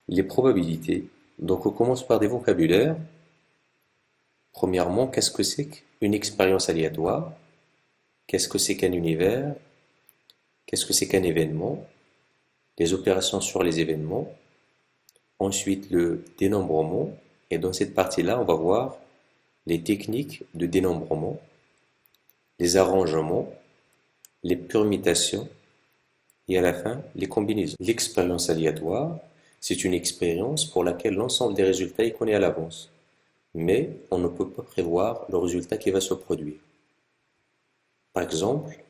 Les probabilités. Donc on commence par des vocabulaires. Premièrement, qu'est-ce que c'est qu'une expérience aléatoire? Qu'est-ce que c'est qu'un univers? Qu'est-ce que c'est qu'un événement? Les opérations sur les événements. Ensuite, le dénombrement. Et dans cette partie-là, on va voir les techniques de dénombrement, les arrangements, les permutations et à la fin, les combinaisons. L'expérience aléatoire, c'est une expérience pour laquelle l'ensemble des résultats est connu à l'avance. Mais on ne peut pas prévoir le résultat qui va se produire. Par exemple,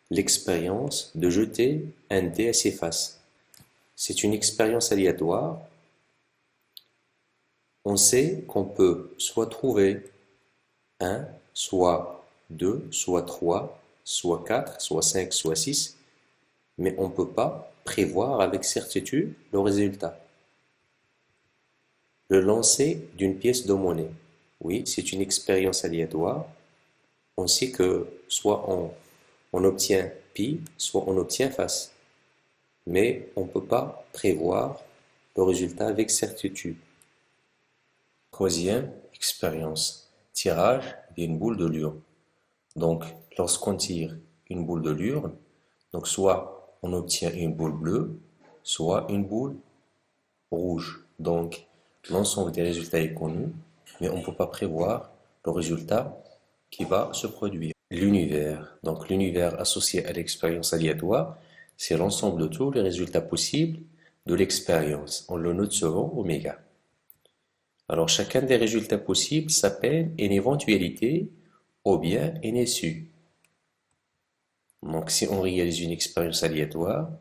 l'expérience de jeter un dé à ses faces. C'est une expérience aléatoire. On sait qu'on peut soit trouver 1, soit 2, soit 3, soit 4, soit 5, soit 6, mais on ne peut pas prévoir avec certitude le résultat. Le lancer d'une pièce de monnaie. Oui, c'est une expérience aléatoire. On sait que soit on obtient pi, soit on obtient face. Mais on ne peut pas prévoir le résultat avec certitude. Troisième expérience, tirage d'une boule de lure. Donc, lorsqu'on tire une boule de lure, donc soit on obtient une boule bleue, soit une boule rouge. Donc, l'ensemble des résultats est connu, mais on ne peut pas prévoir le résultat qui va se produire. L'univers. Donc, l'univers associé à l'expérience aléatoire, c'est l'ensemble de tous les résultats possibles de l'expérience. On le note souvent oméga. Alors, chacun des résultats possibles s'appelle une éventualité ou bien une issue. Donc, si on réalise une expérience aléatoire,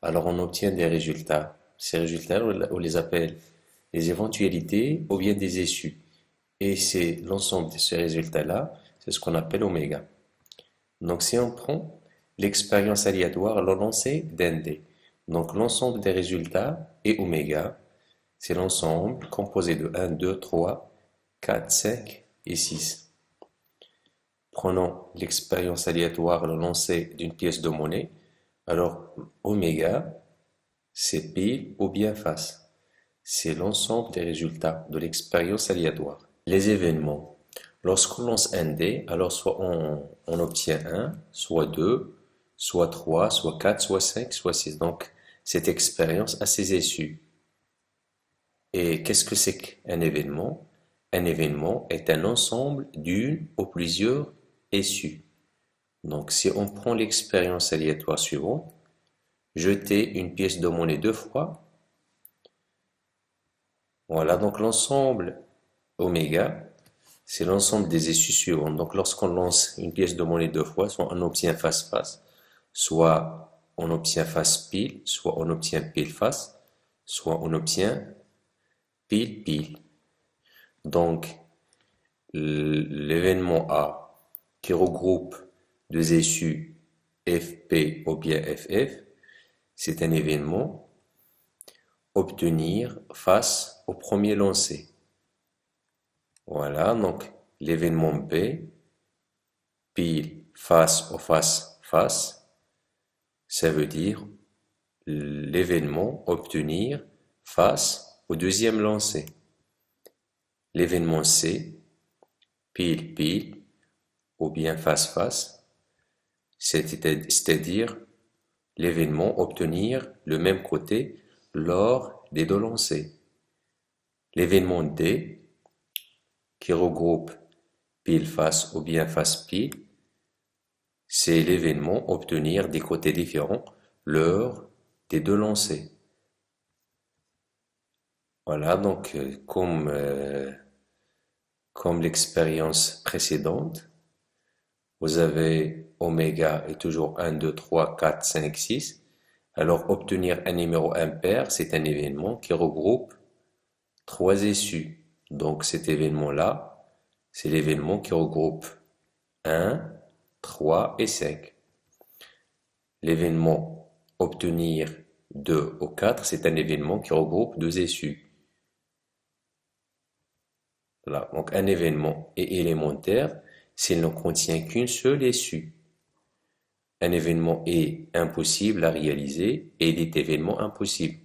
alors on obtient des résultats. Ces résultats, on les appelle des éventualités ou bien des issues. Et c'est l'ensemble de ces résultats-là, c'est ce qu'on appelle oméga. Donc, si on prend l'expérience aléatoire, le lancer d'un dé. Donc, l'ensemble des résultats est oméga. C'est l'ensemble composé de 1, 2, 3, 4, 5 et 6. Prenons l'expérience aléatoire, le lancer d'une pièce de monnaie. Alors, oméga, c'est pile ou bien face. C'est l'ensemble des résultats de l'expérience aléatoire. Les événements. Lorsqu'on lance un dé, alors soit on obtient 1, soit 2, soit 3, soit 4, soit 5, soit 6. Donc, cette expérience a ses issues. Et qu'est-ce que c'est qu'un événement? Un événement est un ensemble d'une ou plusieurs issues. Donc, si on prend l'expérience aléatoire suivante, jeter une pièce de monnaie 2 fois. Voilà, donc l'ensemble oméga, c'est l'ensemble des issues suivantes. Donc, lorsqu'on lance une pièce de monnaie 2 fois, soit on obtient face-face, soit on obtient face-pile, soit on obtient pile-face, soit on obtient pile-pile. Donc, l'événement A qui regroupe deux issues FP ou bien FF, c'est un événement obtenir face au premier lancé. Voilà, donc l'événement B, pile face au face-face, ça veut dire l'événement obtenir face au deuxième lancé. L'événement C, pile ou bien face-face, c'est-à-dire l'événement obtenir le même côté lors des deux lancers. L'événement D, qui regroupe pile face ou bien face pile, c'est l'événement obtenir des côtés différents lors des deux lancers. Voilà, donc comme l'expérience précédente, vous avez oméga est toujours 1, 2, 3, 4, 5, 6. Alors obtenir un numéro impair, c'est un événement qui regroupe trois issues. Donc cet événement-là, c'est l'événement qui regroupe 1, 3 et 5. L'événement obtenir 2 ou 4, c'est un événement qui regroupe deux issues. Voilà. Donc un événement est élémentaire s'il ne contient qu'une seule issue. Un événement est impossible à réaliser et il est événement impossible.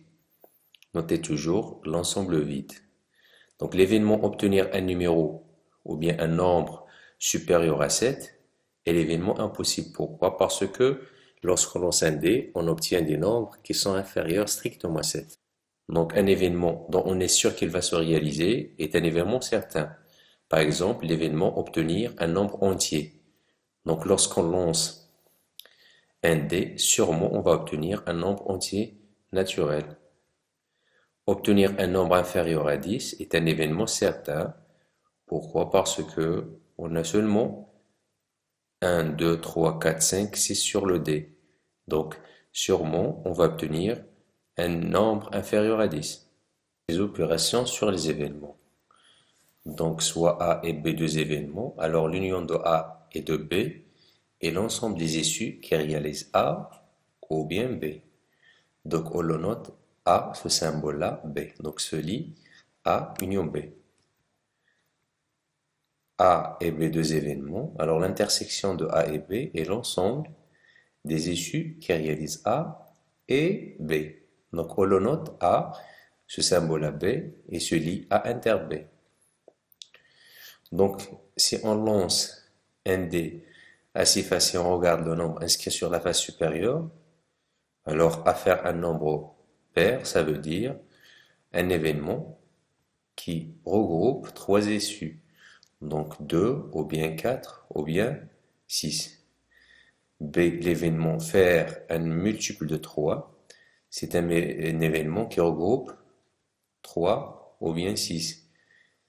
Notez toujours l'ensemble vide. Donc l'événement obtenir un numéro ou bien un nombre supérieur à 7 est l'événement impossible. Pourquoi? Parce que lorsqu'on lance un dé, on obtient des nombres qui sont inférieurs strictement à 7. Donc un événement dont on est sûr qu'il va se réaliser est un événement certain. Par exemple, l'événement obtenir un nombre entier. Donc lorsqu'on lance un dé, sûrement on va obtenir un nombre entier naturel. Obtenir un nombre inférieur à 10 est un événement certain. Pourquoi? Parce que on a seulement 1, 2, 3, 4, 5, 6 sur le dé. Donc, sûrement, on va obtenir un nombre inférieur à 10. Les opérations sur les événements. Donc, soit A et B deux événements, alors l'union de A et de B est l'ensemble des issues qui réalisent A ou bien B. Donc, on le note A, ce symbole-là, B. Donc, se lit A union B. A et B deux événements, alors l'intersection de A et B est l'ensemble des issues qui réalisent A et B. Donc on le note A, ce symbole à B, et se lie A inter B. Donc si on lance un dé à 6 faces, si on regarde le nombre inscrit sur la face supérieure, alors à faire un nombre pair, ça veut dire un événement qui regroupe trois issues. Donc 2 ou bien 4 ou bien 6. B, l'événement faire un multiple de 3, c'est un événement qui regroupe 3 ou bien 6.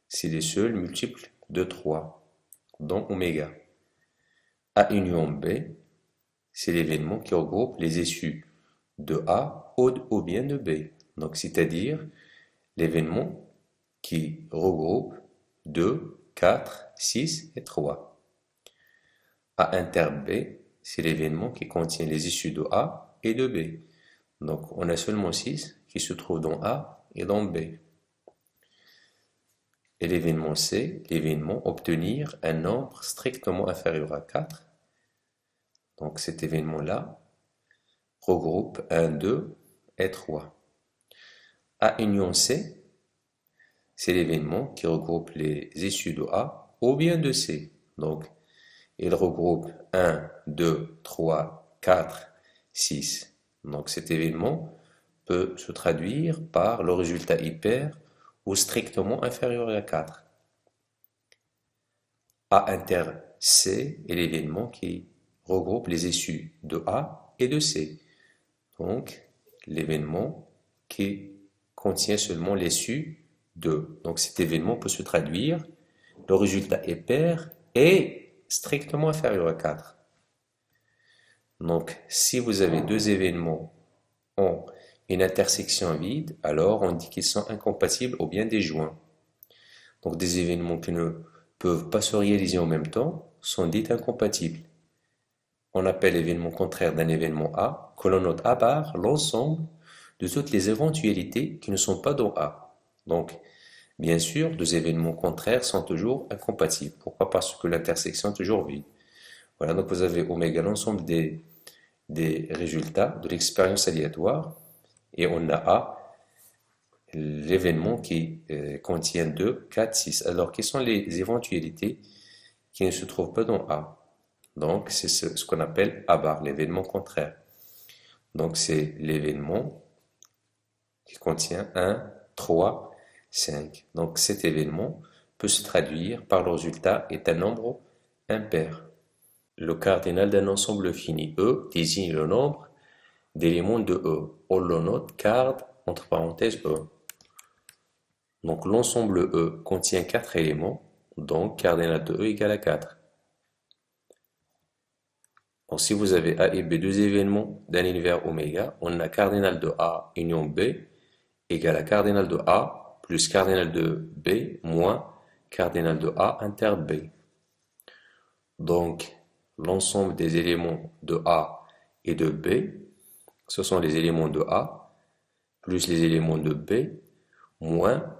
C'est les seuls multiples de 3, dont oméga. A union B, c'est l'événement qui regroupe les issues de A ou bien de B. Donc c'est-à-dire l'événement qui regroupe 2, 4, 6 et 3. A inter B, c'est l'événement qui contient les issues de A et de B. Donc on a seulement 6 qui se trouvent dans A et dans B. Et l'événement C, l'événement obtenir un nombre strictement inférieur à 4. Donc cet événement-là regroupe 1, 2 et 3. A union C, c'est l'événement qui regroupe les issues de A ou bien de C. Donc il regroupe 1, 2, 3, 4, 6. Donc cet événement peut se traduire par le résultat hyper ou strictement inférieur à 4. A inter C est l'événement qui regroupe les issues de A et de C. Donc l'événement qui contient seulement l'issue de. Donc cet événement peut se traduire, le résultat est pair et strictement inférieur à 4. Donc si vous avez deux événements ont une intersection vide, alors on dit qu'ils sont incompatibles ou bien déjoints. Donc des événements qui ne peuvent pas se réaliser en même temps sont dits incompatibles. On appelle l'événement contraire d'un événement A, que l'on note à part l'ensemble de toutes les éventualités qui ne sont pas dans A. Donc, bien sûr, deux événements contraires sont toujours incompatibles. Pourquoi? Parce que l'intersection est toujours vide. Voilà, donc vous avez oméga l'ensemble des résultats de l'expérience aléatoire, et on a A, l'événement qui contient 2, 4, 6. Alors, quelles sont les éventualités qui ne se trouvent pas dans A? Donc, c'est ce qu'on appelle A bar, l'événement contraire. Donc, c'est l'événement qui contient 1, 3, 5. Donc, cet événement peut se traduire par le résultat est un nombre impair. Le cardinal d'un ensemble fini E désigne le nombre d'éléments de E. On le note card entre parenthèses E. Donc l'ensemble E contient 4 éléments, donc cardinal de E égale à 4. Donc si vous avez A et B deux événements d'un univers oméga, on a cardinal de A union B égale à cardinal de A plus cardinal de B moins cardinal de A inter B. Donc l'ensemble des éléments de A et de B, ce sont les éléments de A plus les éléments de B moins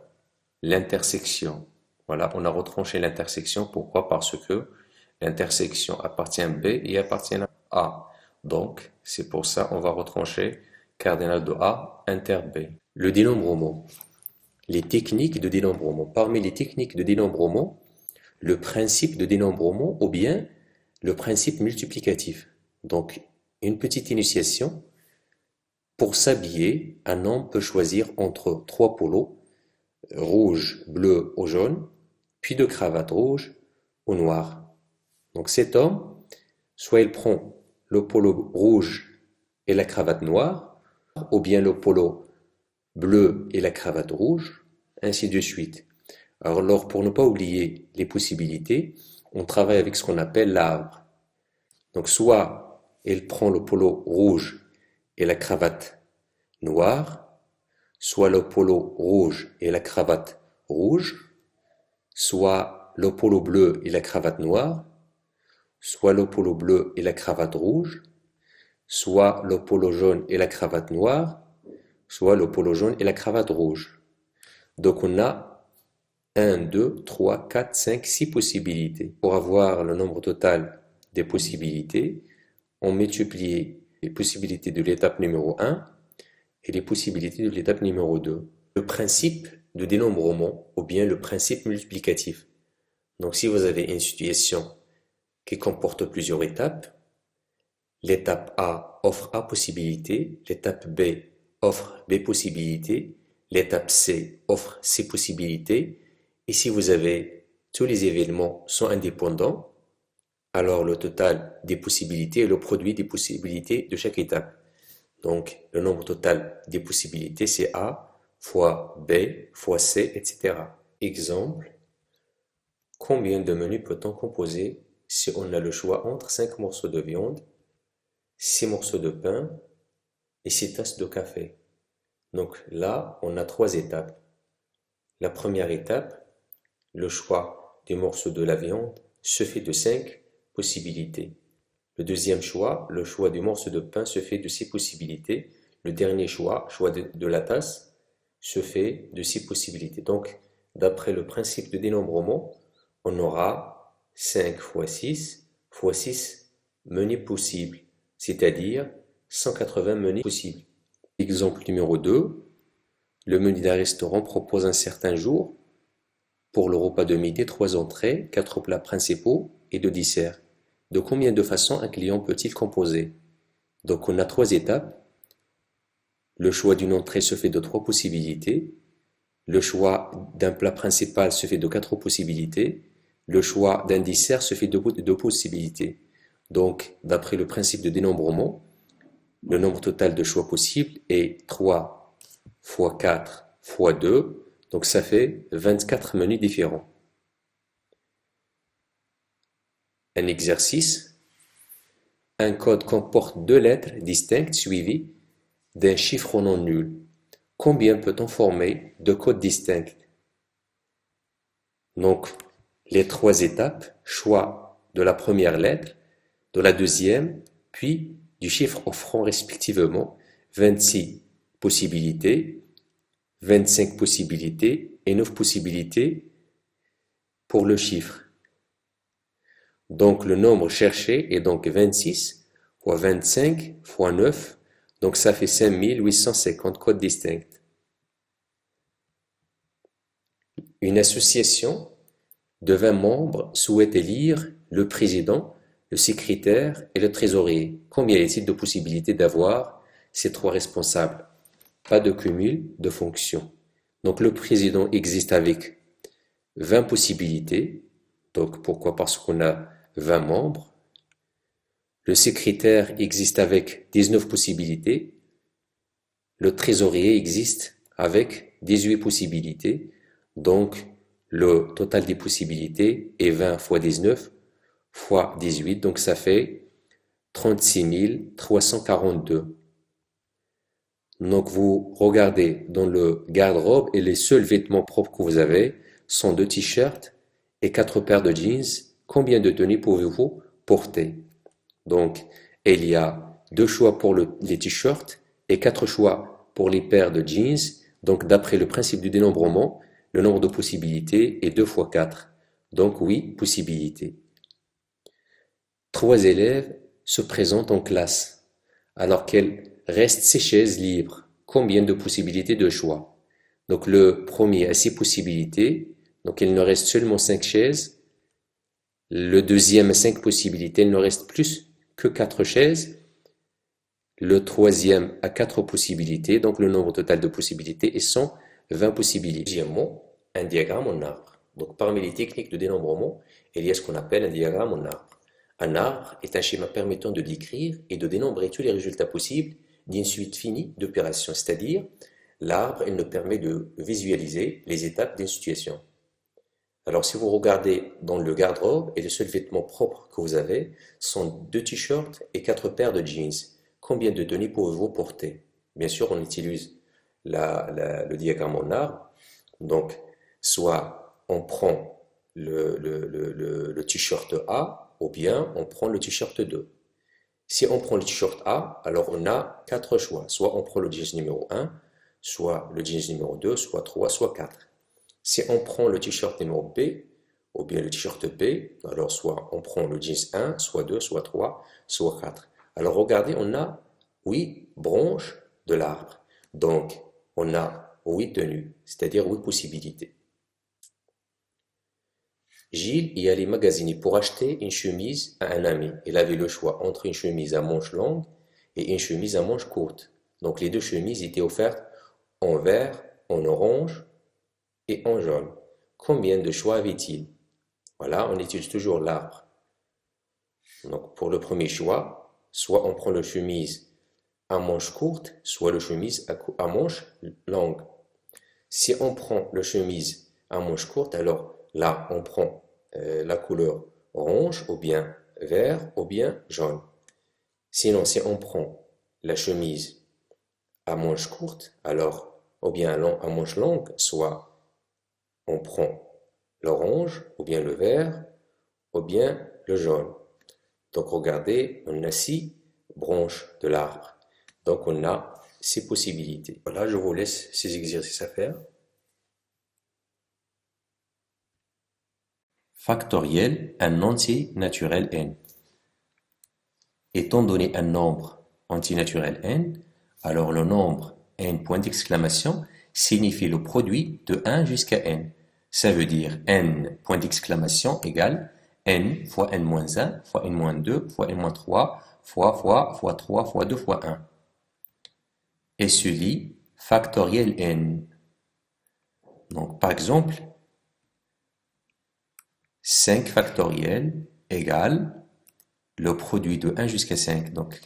l'intersection. Voilà, on a retranché l'intersection. Pourquoi? Parce que l'intersection appartient à B et appartient à A. Donc, c'est pour ça on va retrancher cardinal de A, inter B. Le dénombrement. Les techniques de dénombrement. Parmi les techniques de dénombrement, le principe de dénombrement ou bien le principe multiplicatif. Donc, une petite initiation. Pour s'habiller, un homme peut choisir entre trois polos, rouge, bleu ou jaune, puis deux cravates rouges ou noires. Donc cet homme, soit il prend le polo rouge et la cravate noire, ou bien le polo bleu et la cravate rouge, ainsi de suite. Alors pour ne pas oublier les possibilités, on travaille avec ce qu'on appelle l'arbre. Donc soit il prend le polo rouge et la cravate noire, soit le polo rouge et la cravate rouge, soit le polo bleu et la cravate noire, soit le polo bleu et la cravate rouge, soit le polo jaune et la cravate noire, soit le polo jaune et la cravate rouge. Donc on a 1, 2, 3, 4, 5, 6 possibilités. Pour avoir le nombre total des possibilités, on multiplie les possibilités de l'étape numéro 1 et les possibilités de l'étape numéro 2. Le principe de dénombrement ou bien le principe multiplicatif. Donc si vous avez une situation qui comporte plusieurs étapes, l'étape A offre A possibilités, l'étape B offre B possibilités, l'étape C offre C possibilités, et si vous avez tous les événements sont indépendants, alors le total des possibilités est le produit des possibilités de chaque étape. Donc, le nombre total des possibilités, c'est A fois B fois C, etc. Exemple, combien de menus peut-on composer si on a le choix entre 5 morceaux de viande, 6 morceaux de pain et 6 tasses de café? Donc là, on a 3 étapes. La première étape, le choix des morceaux de la viande se fait de 5 possibilités. Le deuxième choix, le choix du morceau de pain se fait de 6 possibilités. Le dernier choix, de la tasse, se fait de 6 possibilités. Donc, d'après le principe de dénombrement, on aura 5 fois 6 menus possibles, c'est-à-dire 180 menus possibles. Exemple numéro 2, le menu d'un restaurant propose un certain jour, pour le repas de midi, 3 entrées, 4 plats principaux et 2 desserts. De combien de façons un client peut-il composer? Donc on a 3 étapes. Le choix d'une entrée se fait de 3 possibilités. Le choix d'un plat principal se fait de 4 possibilités. Le choix d'un dessert se fait de 2 possibilités. Donc, d'après le principe de dénombrement, le nombre total de choix possibles est 3 fois 4 fois 2. Donc ça fait 24 menus différents. Un exercice. Un code comporte 2 lettres distinctes suivies d'un chiffre non nul. Combien peut-on former de codes distincts? Donc, les 3 étapes, choix de la première lettre, de la deuxième, puis du chiffre offrant respectivement 26 possibilités, 25 possibilités et 9 possibilités pour le chiffre. Donc le nombre cherché est donc 26 fois 25 fois 9, donc ça fait 5850 codes distincts. Une association de 20 membres souhaite élire le président, le secrétaire et le trésorier. Combien y a-t-il de possibilités d'avoir ces 3 responsables? Pas de cumul de fonctions. Donc le président existe avec 20 possibilités. Donc pourquoi? Parce qu'on a 20 membres. Le secrétaire existe avec 19 possibilités. Le trésorier existe avec 18 possibilités. Donc le total des possibilités est 20 fois 19 fois 18. Donc ça fait 36 342. Donc vous regardez dans le garde-robe et les seuls vêtements propres que vous avez sont 2 t-shirts et 4 paires de jeans. Combien de tenues pouvez-vous porter? Donc il y a 2 choix pour les t-shirts et 4 choix pour les paires de jeans. Donc d'après le principe du dénombrement, le nombre de possibilités est 2 fois 4. Donc 8 possibilités. 3 élèves se présentent en classe alors reste 6 chaises libres. Combien de possibilités de choix? Donc le premier a 6 possibilités, donc il ne reste seulement 5 chaises. Le deuxième a 5 possibilités, il ne reste plus que 4 chaises. Le troisième a 4 possibilités, donc le nombre total de possibilités est 120 possibilités. Deuxièmement, un diagramme en arbre. Donc parmi les techniques de dénombrement, il y a ce qu'on appelle un diagramme en arbre. Un arbre est un schéma permettant de décrire et de dénombrer tous les résultats possibles d'une suite finie d'opérations, c'est-à-dire l'arbre, il nous permet de visualiser les étapes d'une situation. Alors si vous regardez dans le garde-robe, et le seul vêtement propre que vous avez sont 2 t-shirts et 4 paires de jeans. Combien de tenues pouvez-vous porter? Bien sûr, on utilise le diagramme en arbre. Donc, soit on prend le t-shirt A, ou bien on prend le t-shirt 2. Si on prend le t-shirt A, alors on a 4 choix. Soit on prend le jeans numéro 1, soit le jeans numéro 2, soit 3, soit 4. Si on prend le t-shirt numéro B, ou bien le t-shirt B, alors soit on prend le jeans 1, soit 2, soit 3, soit 4. Alors regardez, on a 8 branches de l'arbre. Donc, on a 8 tenues, c'est-à-dire 8 possibilités. Gilles y allait magasiner pour acheter une chemise à un ami. Il avait le choix entre une chemise à manches longues et une chemise à manches courtes. Donc les deux chemises étaient offertes en vert, en orange et en jaune. Combien de choix avait-il? Voilà, on utilise toujours l'arbre. Donc pour le premier choix, soit on prend la chemise à manches courtes, soit la chemise à manches longues. Si on prend la chemise à manches courtes, alors là, on prend la couleur orange, ou bien vert, ou bien jaune. Sinon, si on prend la chemise à manches courtes, alors, ou bien à manches longues, soit on prend l'orange, ou bien le vert, ou bien le jaune. Donc, regardez, on a 6 branches de l'arbre. Donc, on a 6 possibilités. Voilà, je vous laisse ces exercices à faire. Factoriel, un entier naturel n. Étant donné un nombre entier naturel n, alors le nombre n point d'exclamation signifie le produit de 1 jusqu'à n. Ça veut dire n point d'exclamation égale n fois n-1 fois n-2 fois n-3 fois 3 fois 2 fois 1. Et se lit factoriel n. Donc par exemple, 5 factoriel égale le produit de 1 jusqu'à 5, donc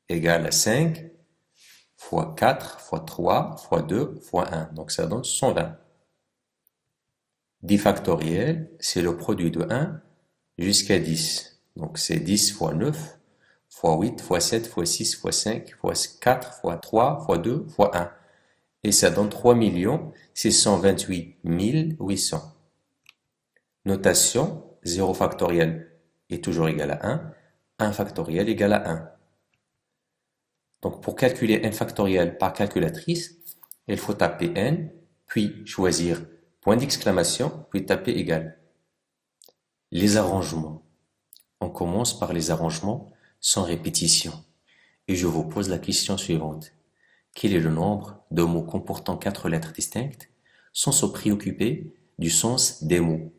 égal à 5 fois 4 fois 3 fois 2 fois 1, donc ça donne 120. 10 factoriel, c'est le produit de 1 jusqu'à 10, donc c'est 10 fois 9 fois 8 fois 7 fois 6 fois 5 fois 4 fois 3 fois 2 fois 1, et ça donne 3 628 800. Notation, 0 factoriel est toujours égal à 1, 1 factoriel égale à 1. Donc pour calculer n factoriel par calculatrice, il faut taper n, puis choisir point d'exclamation, puis taper égal. Les arrangements. On commence par les arrangements sans répétition. Et je vous pose la question suivante. Quel est le nombre de mots comportant 4 lettres distinctes sans se préoccuper du sens des mots?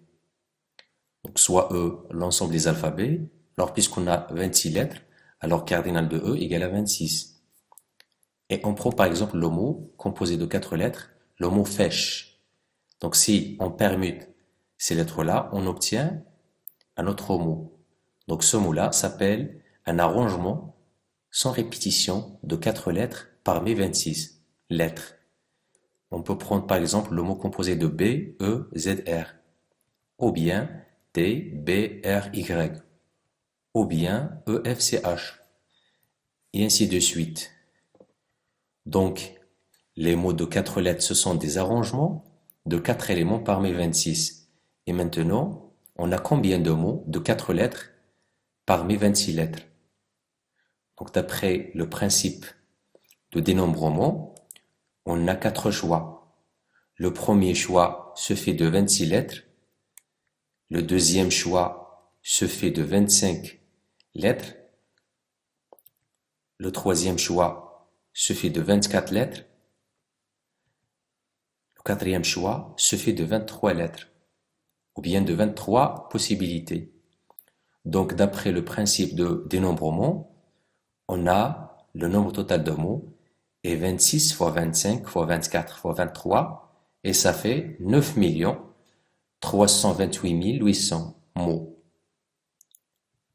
Donc soit E, l'ensemble des alphabets. Alors puisqu'on a 26 lettres, alors cardinal de E égale à 26. Et on prend par exemple le mot composé de 4 lettres, le mot fèche. Donc si on permute ces lettres-là, on obtient un autre mot. Donc ce mot-là s'appelle un arrangement sans répétition de 4 lettres parmi 26 lettres. On peut prendre par exemple le mot composé de B, E, Z, R, ou bien T, B, R, Y, ou bien E, F, C, H, et ainsi de suite. Donc, les mots de 4 lettres, ce sont des arrangements de 4 éléments parmi 26. Et maintenant, on a combien de mots de 4 lettres parmi 26 lettres? Donc, d'après le principe de dénombrement, on a 4 choix. Le premier choix se fait de 26 lettres. Le deuxième choix se fait de 25 lettres. Le troisième choix se fait de 24 lettres. Le quatrième choix se fait de 23 lettres, ou bien de 23 possibilités. Donc, d'après le principe de dénombrement, on a le nombre total de mots est 26 fois 25 fois 24 fois 23, et ça fait 9 328 800 mots.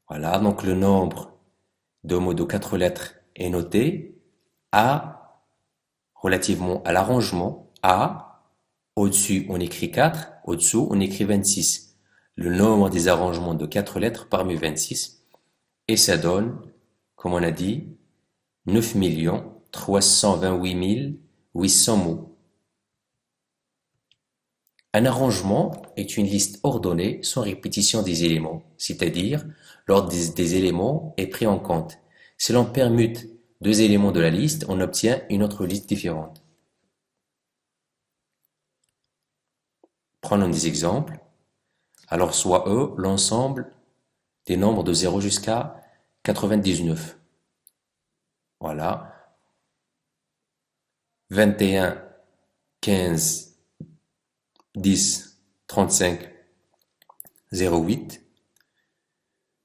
Voilà, donc le nombre de mots de 4 lettres est noté à, relativement à l'arrangement, à, au-dessus on écrit 4, au-dessous on écrit 26. Le nombre des arrangements de 4 lettres parmi 26, et ça donne, comme on a dit, 9 328 800 mots. Un arrangement est une liste ordonnée sans répétition des éléments, c'est-à-dire l'ordre des éléments est pris en compte. Si l'on permute deux éléments de la liste, on obtient une autre liste différente. Prenons des exemples. Alors soit E, l'ensemble des nombres de 0 jusqu'à 99. Voilà. 21, 15, 10, 35, 08.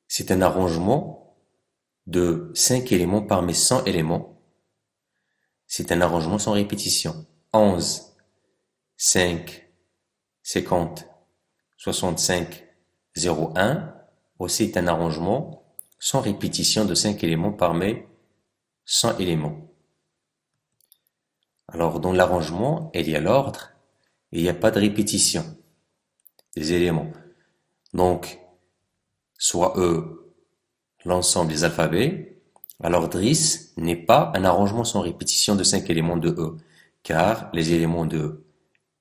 C'est un arrangement de 5 éléments parmi 100 éléments. C'est un arrangement sans répétition. 11, 5, 50, 65, 01. Aussi est un arrangement sans répétition de 5 éléments parmi 100 éléments. Alors, dans l'arrangement, il y a l'ordre et il n'y a pas de répétition des éléments. Donc, soit E, l'ensemble des alphabets, alors Driss n'est pas un arrangement sans répétition de 5 éléments de E, car les éléments de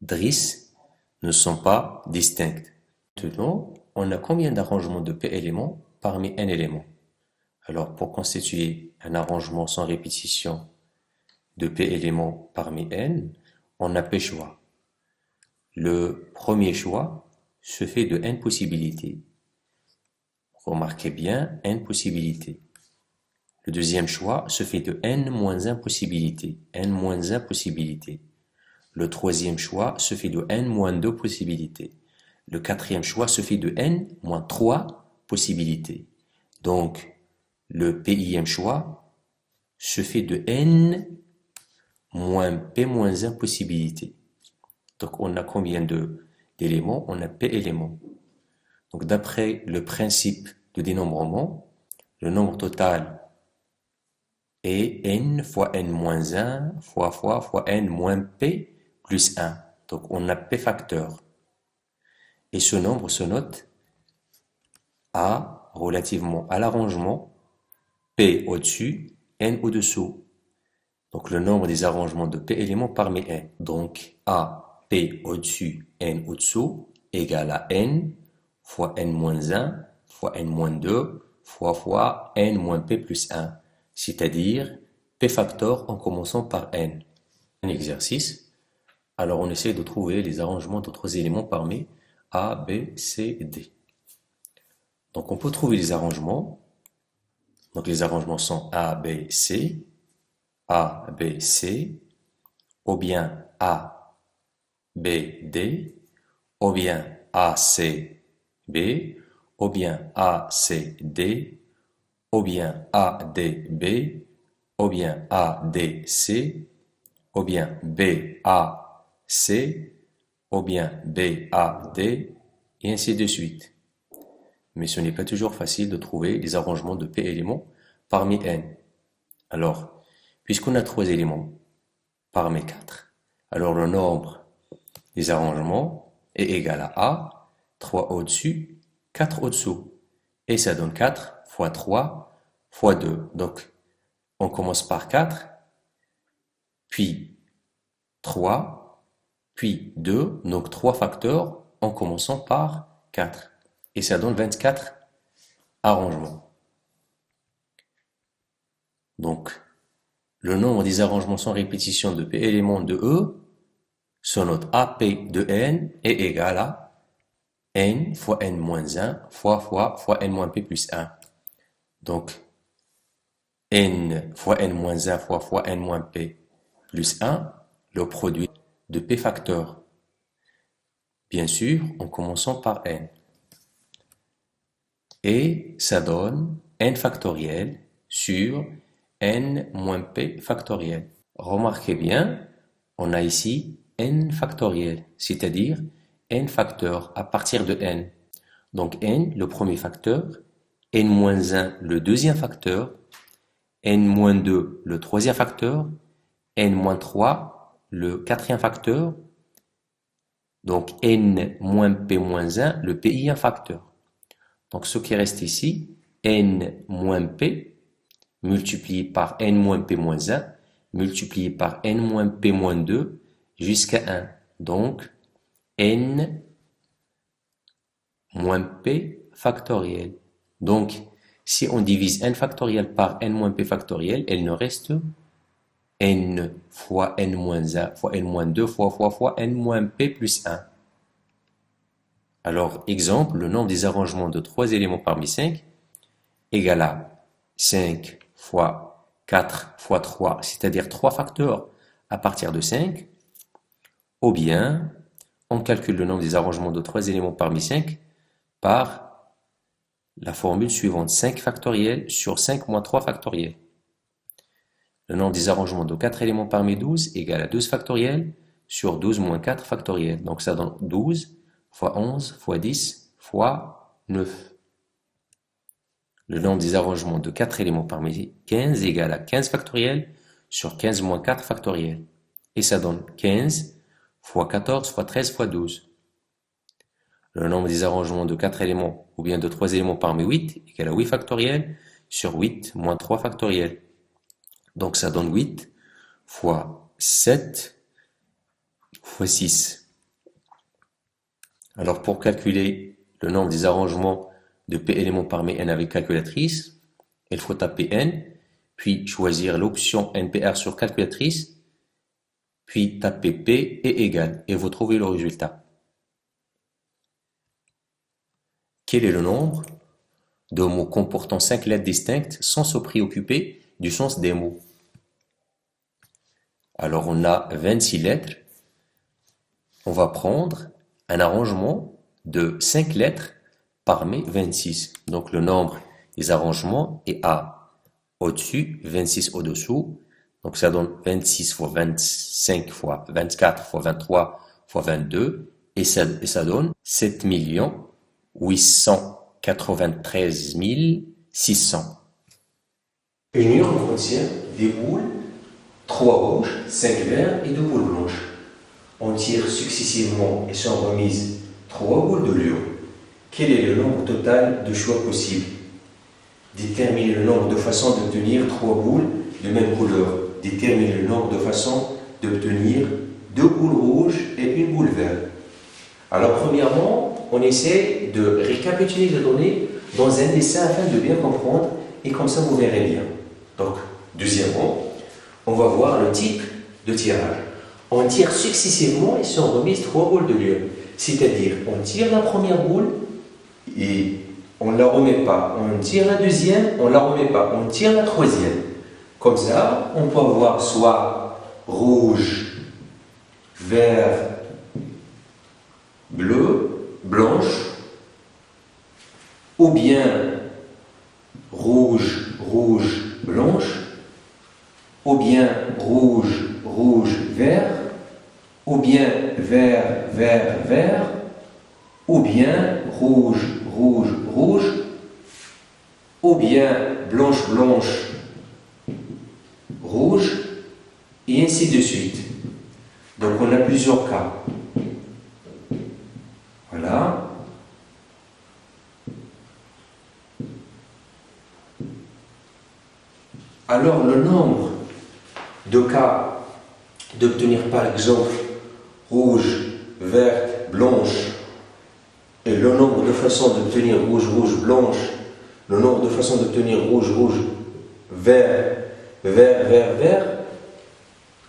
Driss ne sont pas distincts. Maintenant, on a combien d'arrangements de P éléments parmi N éléments? Alors, pour constituer un arrangement sans répétition de P éléments parmi N, on a P choix. Le premier choix se fait de N possibilités. Remarquez bien, N possibilités. Le deuxième choix se fait de N-1 possibilités. N-1 possibilités. Le troisième choix se fait de N-2 possibilités. Le quatrième choix se fait de N-3 possibilités. Donc, le P-ième choix se fait de N moins P-1 possibilités. Donc, on a combien d'éléments? On a P éléments. Donc, d'après le principe de dénombrement, le nombre total est N fois N-1 fois N moins P plus 1. Donc, on a P facteur. Et ce nombre se note à, relativement à l'arrangement, P au-dessus, N au-dessous. Donc, le nombre des arrangements de P éléments parmi N. Donc, A, P au-dessus, N au-dessous, égale à N fois N-1 fois N-2 fois N moins P plus 1. C'est-à-dire P facteur en commençant par N. Un exercice. Alors, on essaie de trouver les arrangements d'autres éléments parmi A, B, C, D. Donc, on peut trouver les arrangements. Donc, les arrangements sont A, B, C, ou bien A, B, D, ou bien A, C, B, ou bien A, C, D, ou bien A, D, B, ou bien A, D, C, ou bien B, A, C, ou bien B, A, D, et ainsi de suite. Mais ce n'est pas toujours facile de trouver les arrangements de P éléments parmi N. Alors, puisqu'on a 3 éléments parmi 4, alors le nombre des arrangements est égal à A, 3 au-dessus, 4 au-dessous. Et ça donne 4 fois 3 fois 2. Donc, on commence par 4, puis 3, puis 2. Donc, 3 facteurs en commençant par 4. Et ça donne 24 arrangements. Donc, le nombre des arrangements sans répétition de P éléments de E se note AP de N est égal à N fois N-1 fois N moins P plus 1. Donc, n fois n-1 fois n-p plus 1, le produit de p facteur. Bien sûr, en commençant par n. Et ça donne n factoriel sur n moins p factoriel. Remarquez bien, on a ici n factoriel, c'est-à-dire n facteurs à partir de n. Donc n, le premier facteur, n-1, le deuxième facteur, n-2, le troisième facteur, n-3, le quatrième facteur, donc n-p-1, le pi un facteur. Donc ce qui reste ici, n-p multiplié par n-p-1 multiplié par n-p-2 jusqu'à 1. Donc n-p factoriel. Donc si on divise n factoriel par n-p factoriel, il nous reste n fois n-1 fois n-2 fois n-p plus 1. Alors, exemple, le nombre des arrangements de 3 éléments parmi 5 égale à 5 fois 4 fois 3, c'est-à-dire 3 facteurs à partir de 5, ou bien on calcule le nombre des arrangements de 3 éléments parmi 5 par la formule suivante, 5 factoriel sur 5 moins 3 factoriel. Le nombre des arrangements de 4 éléments parmi 12 égale à 12 factoriel sur 12 moins 4 factoriel. Donc ça donne 12 fois 11 fois 10 fois 9. Le nombre des arrangements de 4 éléments parmi 15 égale à 15 factoriel sur 15 moins 4 factoriel. Et ça donne 15 fois 14 fois 13 fois 12. Le nombre des arrangements de 4 éléments ou bien de 3 éléments parmi 8 égale à 8 factoriel sur 8 moins 3 factoriel. Donc ça donne 8 fois 7 fois 6. Alors pour calculer le nombre des arrangements de p éléments parmi n avec calculatrice, il faut taper n, puis choisir l'option npr sur calculatrice, puis taper p est égal, et vous trouvez le résultat. Quel est le nombre de mots comportant 5 lettres distinctes sans se préoccuper du sens des mots? Alors on a 26 lettres. On va prendre un arrangement de 5 lettres parmi 26. Donc le nombre des arrangements est A au-dessus, 26 au-dessous. Donc ça donne 26 fois 25 fois 24 fois 23 fois 22. Et ça donne 7 893 600. Une urne contient des boules, 3 rouges, 5 verts et 2 boules blanches. On tire successivement et sont remises 3 boules de l'urne. Quel est le nombre total de choix possibles? Déterminez le nombre de façons d'obtenir 3 boules de même couleur. Déterminez le nombre de façons d'obtenir 2 boules rouges et une boule verte. Alors premièrement, on essaie de récapituler les données dans un dessin afin de bien comprendre et comme ça vous verrez bien. Donc, deuxièmement, on va voir le type de tirage. On tire successivement et sont remises 3 boules de l'urne. C'est-à-dire, on tire la première boule et on ne la remet pas. On tire la deuxième, on ne la remet pas. On tire la troisième. Comme ça, on peut avoir soit rouge, vert, bleu, blanche, ou bien rouge, rouge, blanche, ou bien rouge, rouge, vert, ou bien vert, vert, vert, ou bien rouge, rouge, rouge, ou bien blanche, blanche, rouge, et ainsi de suite. Donc on a plusieurs cas. Voilà. Alors le nombre de cas d'obtenir par exemple rouge, vert, blanche, et le nombre de façons d'obtenir rouge, rouge, blanche, le nombre de façons d'obtenir rouge, rouge, vert, vert, vert, vert,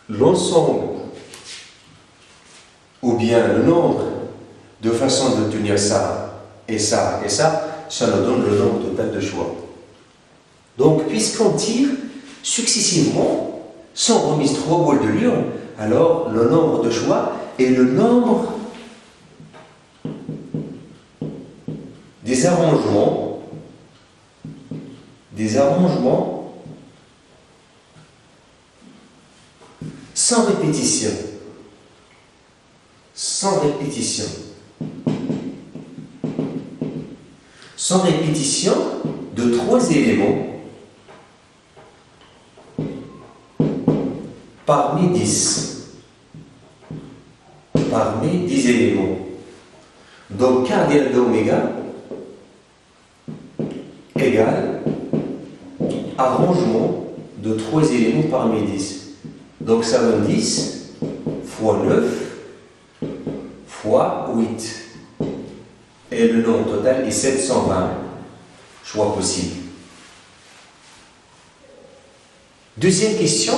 l'ensemble, ou bien le nombre de façons d'obtenir ça, et ça, et ça nous donne le nombre total de choix. Donc, puisqu'on tire successivement sont remises 3 boules de lion, alors le nombre de choix est le nombre des arrangements sans répétition. Sans répétition. Sans répétition de 3 éléments parmi 10. Parmi 10 éléments. Donc cardinal d'oméga égale arrangement de 3 éléments parmi 10. Donc ça donne 10 fois 9 fois 8. Et le nombre total est 720 choix possibles. Deuxième question,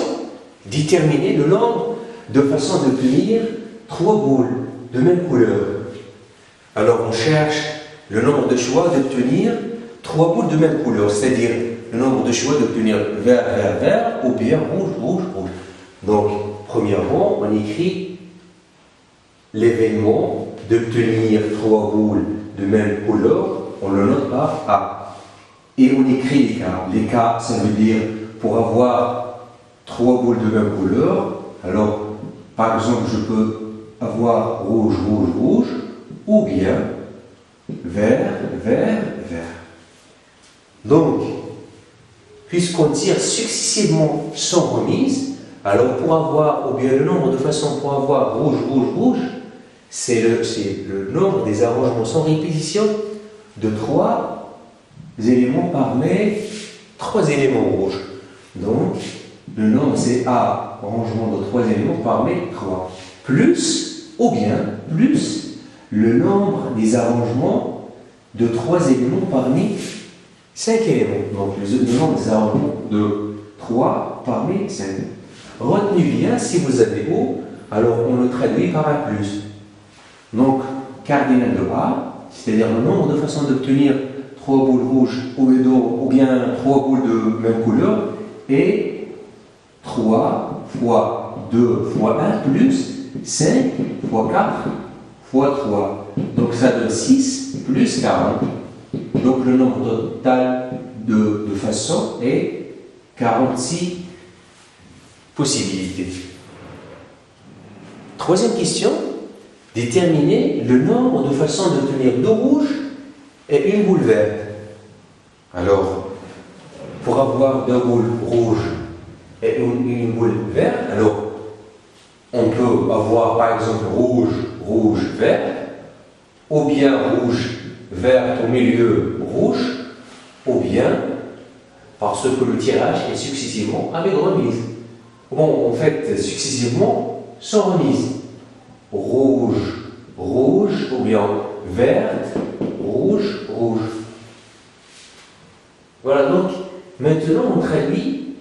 déterminer le nombre de façons d'obtenir 3 boules de même couleur. Alors on cherche le nombre de choix d'obtenir 3 boules de même couleur, c'est-à-dire le nombre de choix d'obtenir vert, vert, vert ou bien rouge, rouge, rouge. Donc, premièrement, on écrit l'événement d'obtenir 3 boules de même couleur, on le note par A. Et on écrit les cas. Les cas, ça veut dire pour avoir 3 boules de même couleur, alors par exemple, je peux avoir rouge, rouge, rouge, ou bien vert, vert, vert. Donc, puisqu'on tire successivement sans remise, alors pour avoir, ou bien le nombre de façons pour avoir rouge, rouge, rouge, c'est le nombre des arrangements sans répétition de 3 éléments parmi 3 éléments rouges. Donc, le nombre c'est A, arrangement de 3 éléments parmi 3. Plus, ou bien, plus le nombre des arrangements de 3 éléments parmi 5 éléments. Donc, le nombre des arrangements de 3 parmi 5. Retenez bien, si vous avez O, alors on le traduit par A+. Donc, cardinal de A, c'est-à-dire le nombre de façons d'obtenir 3 boules rouges ou bien 3 boules de même couleur, est 3 fois 2 fois 1 plus 5 fois 4 fois 3. Donc ça donne 6 plus 40. Donc le nombre total de façons est 46 possibilités. Troisième question, déterminer le nombre de façons d'obtenir 2 rouges et une boule verte. Alors, pour avoir 2 boules rouges et une boule verte, alors on peut avoir par exemple rouge, rouge, vert, ou bien rouge, vert au milieu, rouge, ou bien parce que le tirage est successivement avec remise. Bon, en fait, successivement sans remise. Rouge, rouge, ou bien verte, rouge, rouge. Voilà, donc maintenant on traduit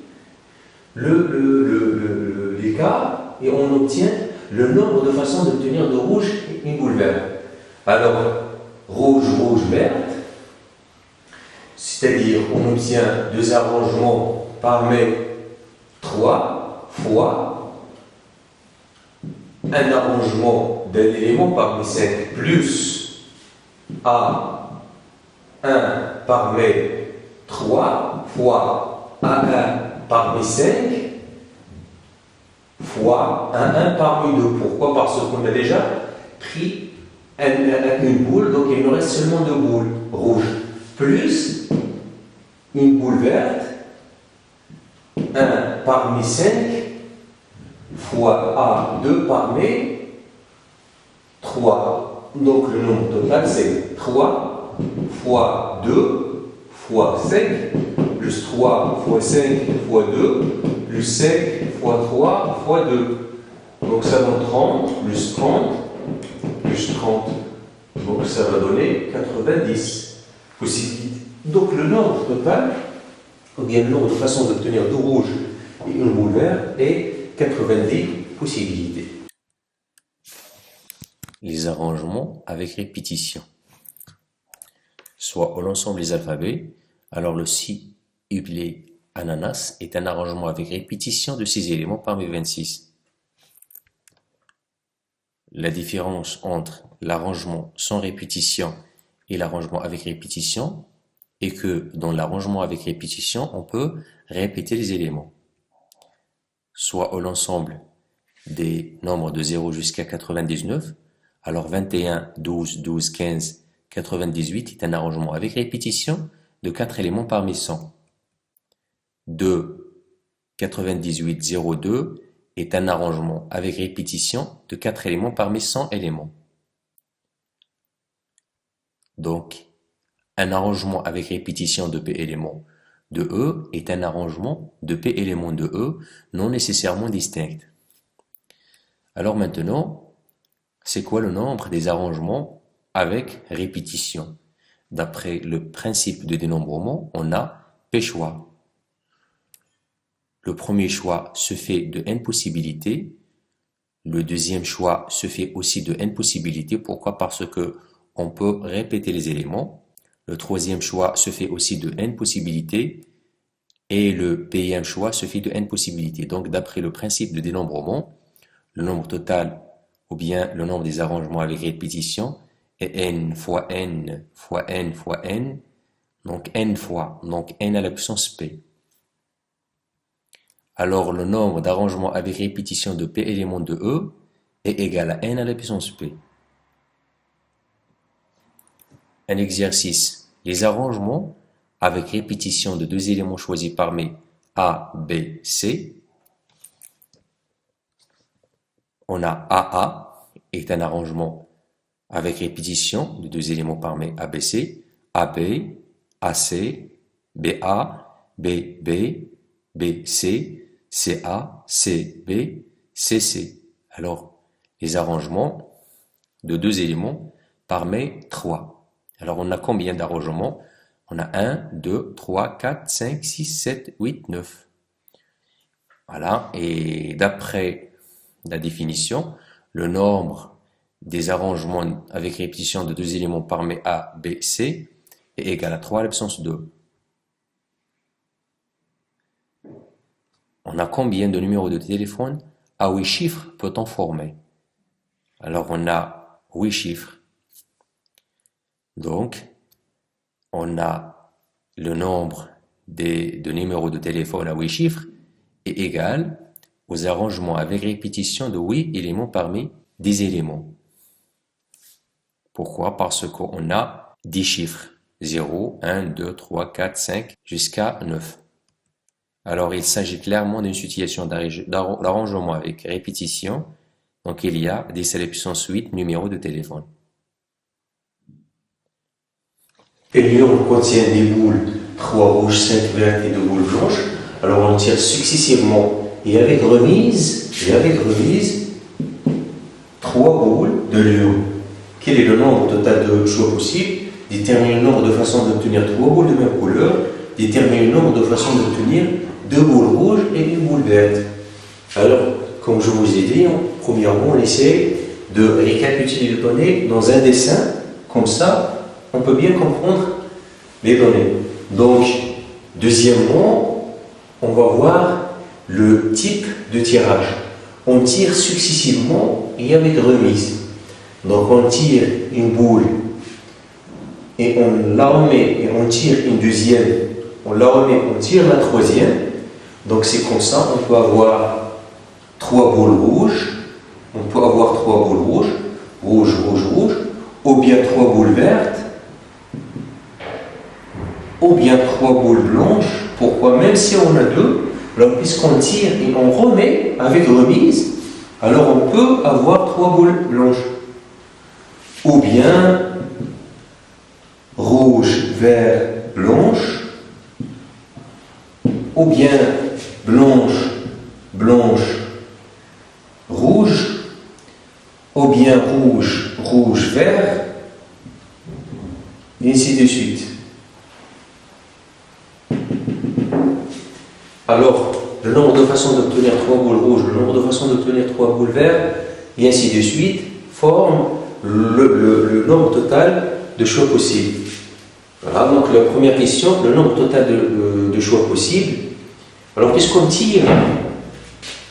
les cas et on obtient le nombre de façons d'obtenir de rouge une boule verte. Alors, rouge, rouge, verte, c'est-à-dire on obtient 2 arrangements parmi 3 fois un arrangement d'un élément parmi 5 plus A1 parmi 3 fois A1 parmi 5 fois A1 parmi 2. Pourquoi? Parce qu'on a déjà pris une boule, donc il nous reste seulement 2 boules rouges, plus une boule verte, 1 parmi 5 fois A2 parmi 3. Donc le nombre total c'est 3 fois 2 fois 5, plus 3 fois 5 fois 2, plus 5 fois 3 fois 2. Donc ça donne 30, plus 30, plus 30. Donc ça va donner 90 possibilités. Donc le nombre total, ou bien le nombre de façons d'obtenir 2 rouges et une boule verte est 90 possibilités. Les arrangements avec répétition. Soit à l'ensemble des alphabets, alors le si appelé ananas est un arrangement avec répétition de 6 éléments parmi 26. La différence entre l'arrangement sans répétition et l'arrangement avec répétition est que dans l'arrangement avec répétition, on peut répéter les éléments, soit au l'ensemble des nombres de 0 jusqu'à 99. Alors 21, 12, 12, 15, 98 est un arrangement avec répétition de 4 éléments parmi 100. 2, 98, 02 est un arrangement avec répétition de 4 éléments parmi 100 éléments. Donc, un arrangement avec répétition de P éléments de E est un arrangement de P éléments de E non nécessairement distinct. Alors maintenant, c'est quoi le nombre des arrangements avec répétition? D'après le principe de dénombrement, on a P choix. Le premier choix se fait de n possibilités. Le deuxième choix se fait aussi de n possibilités. Pourquoi? Parce que on peut répéter les éléments. Le troisième choix se fait aussi de n possibilités. Et le pème choix se fait de n possibilités. Donc, d'après le principe de dénombrement, le nombre total ou bien le nombre des arrangements avec répétition est n fois n fois n fois n. Donc, n fois. Donc, n à la puissance p. Alors, le nombre d'arrangements avec répétition de P éléments de E est égal à n à la puissance P. Un exercice. Les arrangements avec répétition de deux éléments choisis parmi A, B, C. On a AA est un arrangement avec répétition de deux éléments parmi A, B, C. AB, AC, BA, BB, BC, CA, CB, CC. Alors, les arrangements de deux éléments parmi 3. Alors, on a combien d'arrangements? On a 1, 2, 3, 4, 5, 6, 7, 8, 9. Voilà, et d'après la définition, le nombre des arrangements avec répétition de deux éléments parmi A, B, C est égal à 3 à la puissance 2. On a combien de numéros de téléphone à 8 chiffres peut-on former? Alors, on a 8 chiffres. Donc, on a le nombre de numéros de téléphone à 8 chiffres est égal aux arrangements avec répétition de 8 éléments parmi 10 éléments. Pourquoi? Parce qu'on a 10 chiffres. 0, 1, 2, 3, 4, 5 jusqu'à 9. Alors, il s'agit clairement d'une situation d'arrangement avec répétition. Donc, il y a 10 à la puissance 8 numéros de téléphone. Et le nombre contient des boules 3 rouges, 5 vertes et 2 boules blanches. Alors, on tire successivement et avec remise 3 boules de lion. Quel est le nombre total de choix possibles? Détermine le nombre de façons d'obtenir 3 boules de même couleur. Détermine le nombre de façons d'obtenir 2 boules rouges et une boule verte. Alors, comme je vous ai dit, premièrement, on essaie de récapituler les données dans un dessin. Comme ça, on peut bien comprendre les données. Donc, deuxièmement, on va voir le type de tirage. On tire successivement et avec remise. Donc, on tire une boule et on la remet et on tire une deuxième. On la remet, on tire la troisième. Donc, c'est comme ça, on peut avoir 3 boules rouges. On peut avoir 3 boules rouges, rouge, rouge, rouge, ou bien 3 boules vertes, ou bien 3 boules blanches. Pourquoi? Même si on a 2, alors puisqu'on tire et on remet avec remise, alors on peut avoir 3 boules blanches. Ou bien rouge, vert, blanche, ou bien blanche, blanche, rouge, ou bien rouge, rouge, vert, et ainsi de suite. Alors, le nombre de façons d'obtenir 3 boules rouges, le nombre de façons d'obtenir 3 boules vertes, et ainsi de suite, forment le nombre total de choix possibles. Voilà, donc la première question, le nombre total de choix possibles Alors, puisqu'on tire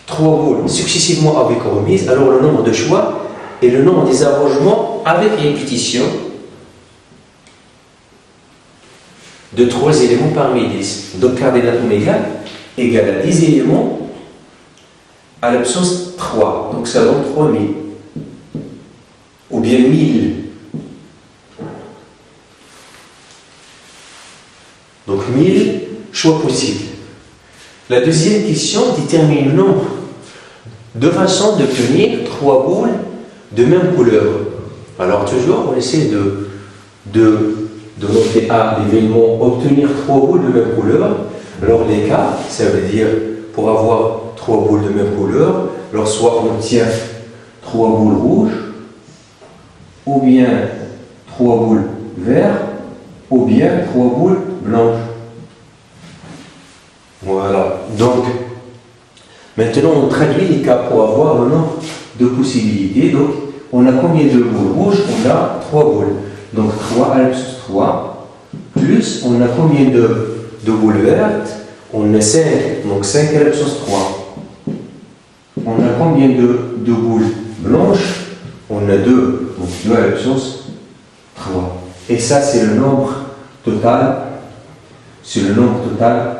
3 boules successivement avec remise, alors le nombre de choix et le nombre des arrangements avec répétition de 3 éléments parmi 10. Donc, cardinal oméga égale à 10 éléments à la puissance 3. Donc, ça donne 3000. Ou bien 1000. Donc, 1000 choix possibles. La deuxième question détermine le nombre de façons d'obtenir 3 boules de même couleur. Alors, toujours, on essaie de noter à l'événement obtenir 3 boules de même couleur. Alors, les cas, ça veut dire pour avoir 3 boules de même couleur, alors soit on obtient 3 boules rouges, ou bien 3 boules vertes, ou bien 3 boules blanches. Voilà. Donc, maintenant on traduit les cas pour avoir le nombre de possibilités. Donc, on a combien de boules rouges? On a 3 boules. Donc, 3 à la puissance 3. Plus, on a combien de boules vertes? On a 5. Donc, 5 à la puissance 3. On a combien de boules blanches? On a 2. Donc, 2 à la puissance 3. Et ça, c'est le nombre total. C'est le nombre total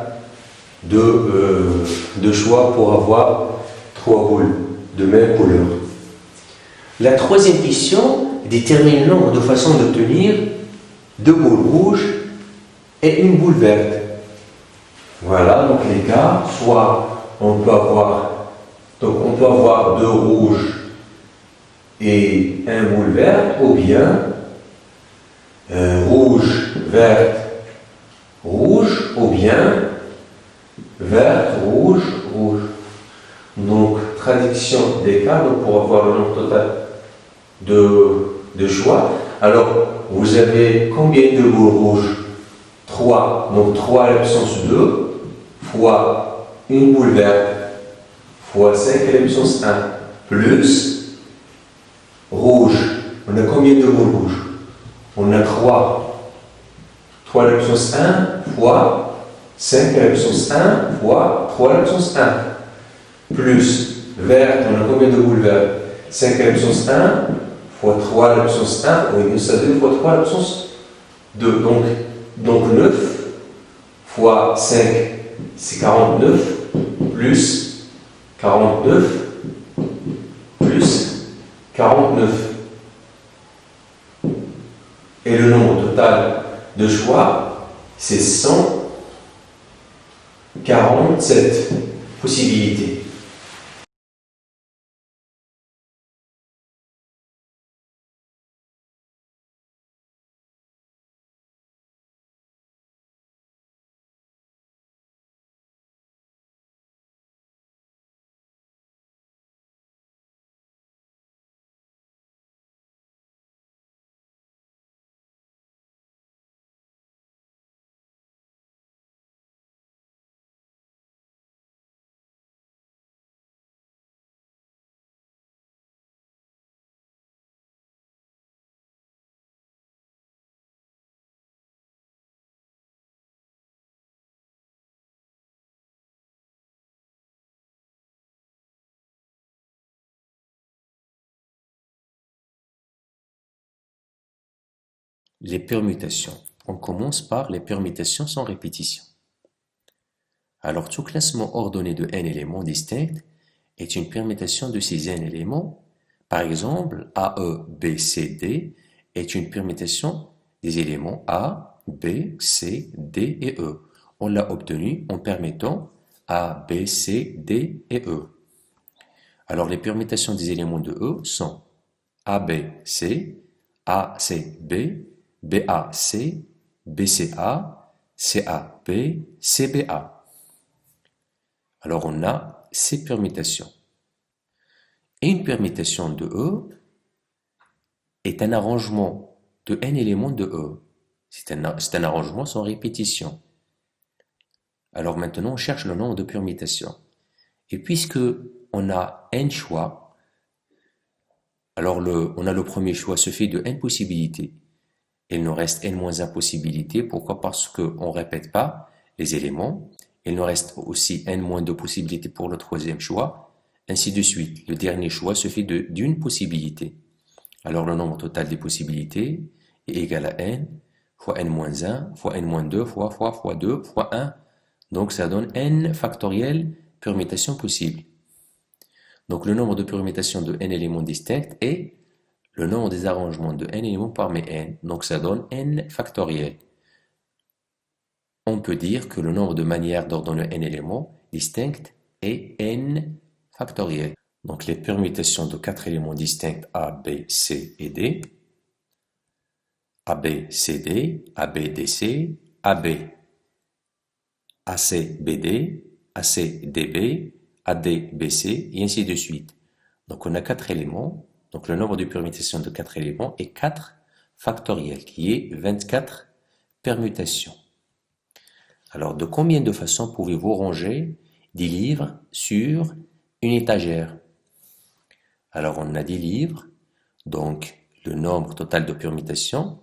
de choix pour avoir 3 boules de même couleur. La troisième question détermine le nombre de façons d'obtenir 2 boules rouges et une boule verte. Voilà, donc les cas, soit on peut avoir 2 rouges et un boule verte, ou bien rouge, verte, rouge, ou bien verte, rouge, rouge. Donc, traduction des cas, donc pour avoir le nombre total de choix. Alors, vous avez combien de boules rouges? 3. Donc, 3 à la puissance 2 fois une boule verte fois 5 à la puissance 1 plus rouge. On a combien de boules rouges? On a 3. 3 à la puissance 1 fois 5 à la puissance 1 fois 3 à la puissance 1. Plus verte, on a combien de boules vertes? 5 à la puissance 1 fois 3 à la puissance 1, oui, ça 2 fois 3 à la puissance 2. Donc 9 fois 5, c'est 49, plus 49, plus 49. Et le nombre total de choix, c'est 147 possibilités. Les permutations. On commence par les permutations sans répétition. Alors, tout classement ordonné de n éléments distincts est une permutation de ces n éléments. Par exemple, A, E, B, C, D est une permutation des éléments A, B, C, D et E. On l'a obtenu en permettant A, B, C, D et E. Alors, les permutations des éléments de E sont A, B, C, A, C, B, BAC, BCA, CAB, CBA. Alors on a ces permutations. Et une permutation de E est un arrangement de n éléments de E. C'est un arrangement sans répétition. Alors maintenant on cherche le nombre de permutations. Et puisque on a n choix, alors on a le premier choix se fait de n possibilités. Il nous reste n-1 possibilités. Pourquoi? Parce qu'on ne répète pas les éléments Il nous reste aussi n moins 2 possibilités pour le troisième choix, ainsi de suite. Le dernier choix se fait d'une possibilité. Alors le nombre total des possibilités est égal à n fois n moins 1 fois n moins 2 fois 2 fois 1. Donc ça donne n factoriel permutations possibles. Donc le nombre de permutations de n éléments distincts est le nombre des arrangements de n éléments parmi n. Donc ça donne n factoriel. On peut dire que le nombre de manières d'ordonner n éléments distincts est n factoriel. Donc les permutations de 4 éléments distincts A, B, C et D, AB, CD, AB, DC, AB, AC, BD, AC, DB, AD, BC, et ainsi de suite. Donc on a 4 éléments. Donc le nombre de permutations de 4 éléments est 4 factoriel, qui est 24 permutations. Alors de combien de façons pouvez-vous ranger des livres sur une étagère? Alors on a des livres, donc le nombre total de permutations,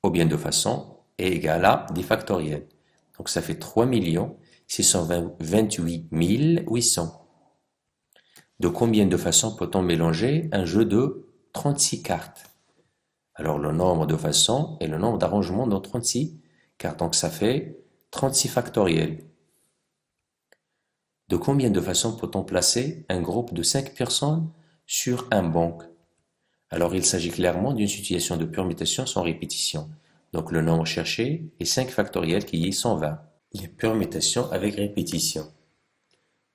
ou bien de façons, est égal à 10 factoriel. Donc ça fait 3 628 800. De combien de façons peut-on mélanger un jeu de 36 cartes? Alors le nombre de façons est le nombre d'arrangements dans 36 cartes, donc ça fait 36 factoriel. De combien de façons peut-on placer un groupe de 5 personnes sur un banc? Alors il s'agit clairement d'une situation de permutation sans répétition. Donc le nombre cherché est 5 factoriel qui est 120. Les permutations avec répétition.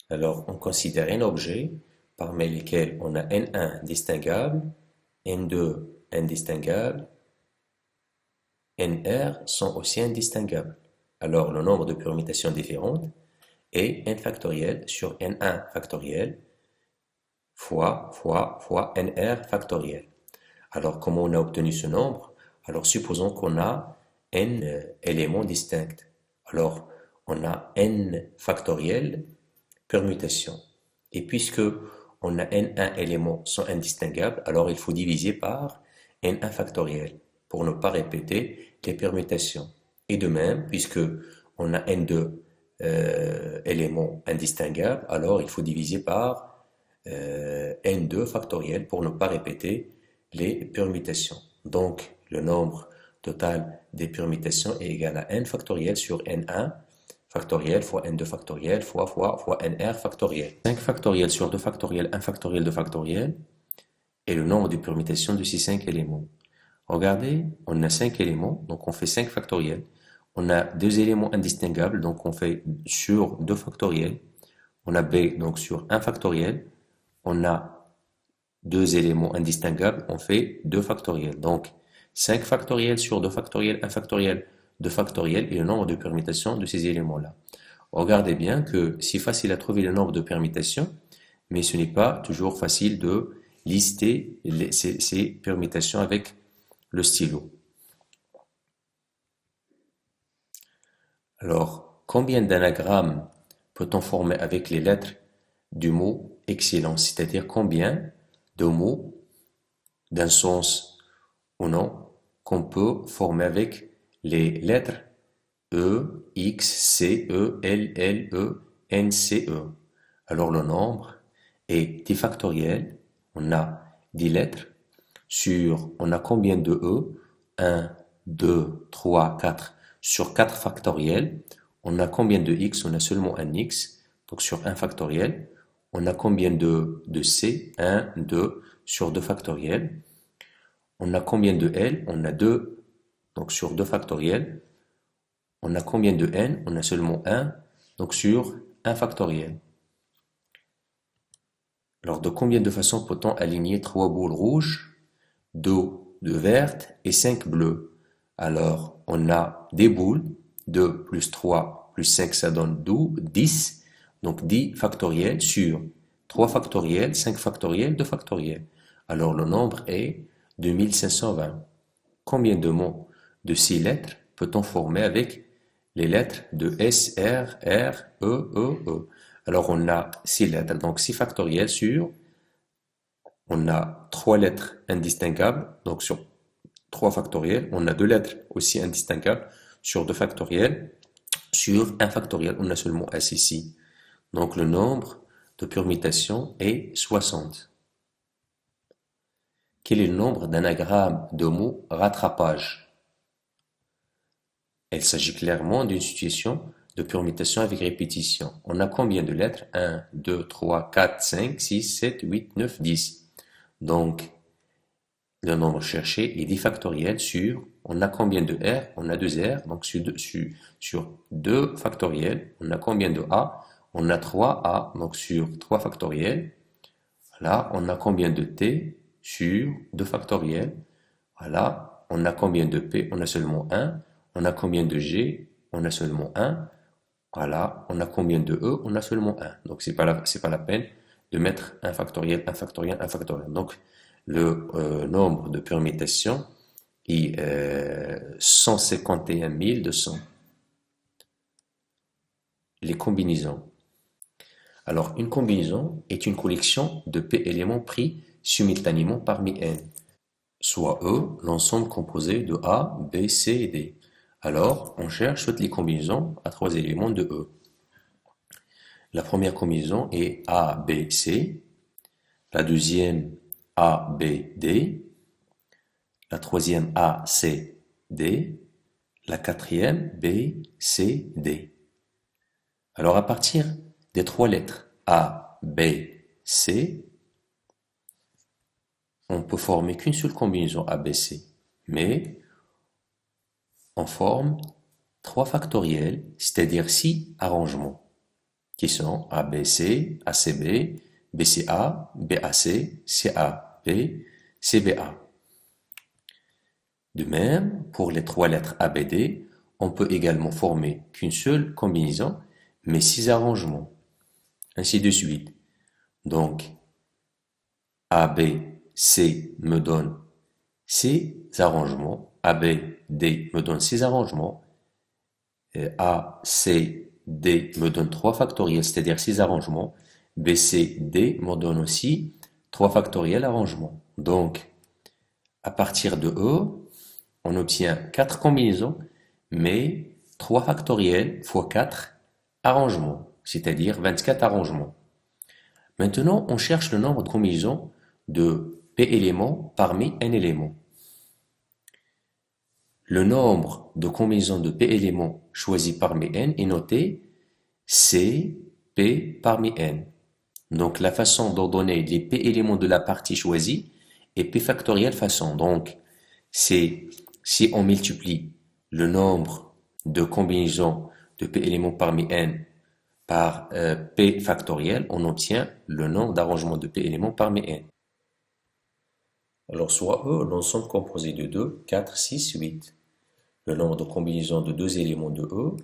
Alors on considère un objet parmi lesquels on a N1 distinguable, N2 indistinguable, NR sont aussi indistinguables. Alors le nombre de permutations différentes est n factoriel sur N1 factoriel fois NR factoriel. Alors comment on a obtenu ce nombre? Alors supposons qu'on a n éléments distincts. Alors on a n factoriel permutation. Et puisque on a n1 éléments sont indistinguables, alors il faut diviser par n1 factoriel pour ne pas répéter les permutations. Et de même, puisque on a n2 éléments indistinguables, alors il faut diviser par n2 factoriel pour ne pas répéter les permutations. Donc, le nombre total des permutations est égal à n factoriel sur n1 factoriel fois n2 factoriel fois nr factoriel. 5 factoriel sur 2 factoriel, 1 factoriel, 2 factoriel est le nombre de permutations de ces 5 éléments. Regardez, on a 5 éléments, donc on fait 5 factoriels. On a 2 éléments indistinguables, donc on fait sur 2 factoriels. On a B, donc sur 1 factoriel. On a 2 éléments indistinguables, on fait 2 factoriels. Donc 5 factoriels sur 2 factoriels, 1 factoriel, 2 factoriels est le nombre de permutations de ces éléments-là. Regardez bien que c'est facile à trouver le nombre de permutations, mais ce n'est pas toujours facile de lister ces permutations avec le stylo. Alors, combien d'anagrammes peut-on former avec les lettres du mot excellence? C'est-à-dire combien de mots d'un sens ou non qu'on peut former avec les lettres E, X, C, E, L, L, E, N, C, E. Alors le nombre est 10 factoriel. On a 10 lettres. On a combien de E? 1, 2, 3, 4. Sur 4 factoriels, on a combien de X? On a seulement un X. Donc sur 1 factoriel. On a combien de C? 1, 2 sur 2 factoriels. On a combien de L? On a 2. Donc sur 2 factoriels. On a combien de N? On a seulement 1. Donc sur 1 factoriel. Alors de combien de façons peut-on aligner 3 boules rouges, 2 vertes et 5 bleues? Alors on a des boules, 2 plus 3 plus 5 ça donne 10. Donc 10 factoriel sur 3 factoriel, 5 factoriel, 2 factoriel. Alors le nombre est 2520. Combien de mots de 6 lettres peut-on former avec les lettres de S, R, R, E, E, E? Alors on a 6 lettres, donc 6 factoriel sur, on a 3 lettres indistinguables, donc sur 3 factoriels, on a 2 lettres aussi indistinguables sur 2 factoriels, sur 1 factoriel. On a seulement S ici. Donc le nombre de permutations est 60. Quel est le nombre d'anagrammes de mots rattrapage? Il s'agit clairement d'une situation de permutation avec répétition. On a combien de lettres? 1, 2, 3, 4, 5, 6, 7, 8, 9, 10. Donc, le nombre cherché est 10 factoriel sur, on a combien de R? On a 2 R, donc sur 2 factoriels, on a combien de A? On a 3 A, donc sur 3 factoriels. Voilà, on a combien de T? Sur 2 factoriels. Voilà, on a combien de P? On a seulement 1. On a combien de G? On a seulement 1. Voilà, on a combien de E? On a seulement 1. Donc, c'est pas la peine de mettre un factoriel, un factoriel, un factoriel. Donc, le nombre de permutations est 151 200. Les combinaisons. Alors, une combinaison est une collection de P éléments pris simultanément parmi N, soit E, l'ensemble composé de A, B, C et D. Alors, on cherche toutes les combinaisons à 3 éléments de E. La première combinaison est A, B, C. La deuxième, A, B, D. La troisième, A, C, D. La quatrième, B, C, D. Alors, à partir des 3 lettres A, B, C, on peut former qu'une seule combinaison ABC, mais on forme 3 factoriels, c'est-à-dire 6 arrangements, qui sont ABC, ACB, BCA, BAC, CAB, CBA. De même, pour les 3 lettres ABD, on peut également former qu'une seule combinaison, mais 6 arrangements, ainsi de suite. Donc, ABC me donne 6 arrangements, ABD me donne 6 arrangements, ACD me donne 3 factoriels, c'est-à-dire 6 arrangements, BCD me donne aussi 3 factoriels arrangements. Donc, à partir de E, on obtient 4 combinaisons, mais 3 factoriels fois 4 arrangements, c'est-à-dire 24 arrangements. Maintenant, on cherche le nombre de combinaisons de P éléments parmi N éléments. Le nombre de combinaisons de P éléments choisis parmi N est noté C, P parmi N. Donc, la façon d'ordonner les P éléments de la partie choisie est P factoriel façon. Donc, c'est si on multiplie le nombre de combinaisons de P éléments parmi N par P factoriel, on obtient le nombre d'arrangements de P éléments parmi N. Alors, soit E, l'ensemble composé de 2, 4, 6, 8. Le nombre de combinaisons de 2 éléments de E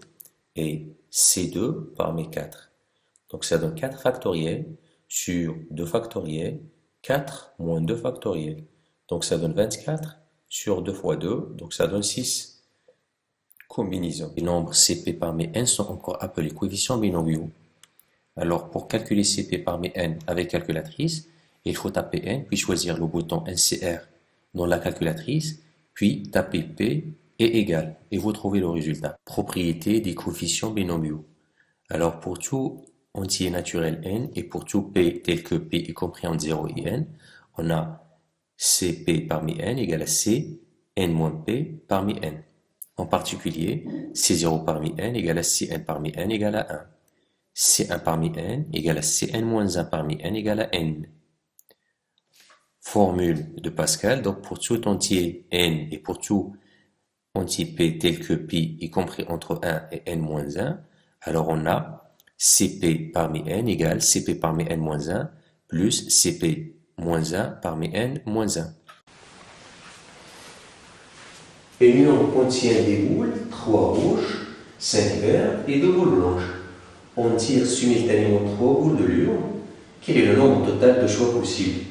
est C2 parmi 4. Donc, ça donne 4 factoriels sur 2 factoriels, 4 moins 2 factoriels. Donc, ça donne 24 sur 2 fois 2, donc ça donne 6 combinaisons. Les nombres CP parmi N sont encore appelés coefficients binomiaux. Alors, pour calculer CP parmi N avec calculatrice, il faut taper N, puis choisir le bouton NCR dans la calculatrice, puis taper P est égal, et vous trouvez le résultat. Propriété des coefficients binomiaux. Alors, pour tout entier naturel N, et pour tout P tel que P est compris entre 0 et N, on a CP parmi N égale à C, N moins P parmi N. En particulier, C0 parmi N égale à Cn parmi N égale à 1. C1 parmi N égale à Cn moins 1 parmi N égale à N. Formule de Pascal, donc pour tout entier N et pour tout entier P tel que Pi y compris entre 1 et N moins 1, alors on a Cp parmi N égale Cp parmi N moins 1 plus Cp moins 1 parmi N moins 1. Et l'union contient des boules, 3 rouges, 5 verts et 2 boules blanches. On tire simultanément 3 boules de l'urne. Quel est le nombre total de choix possibles?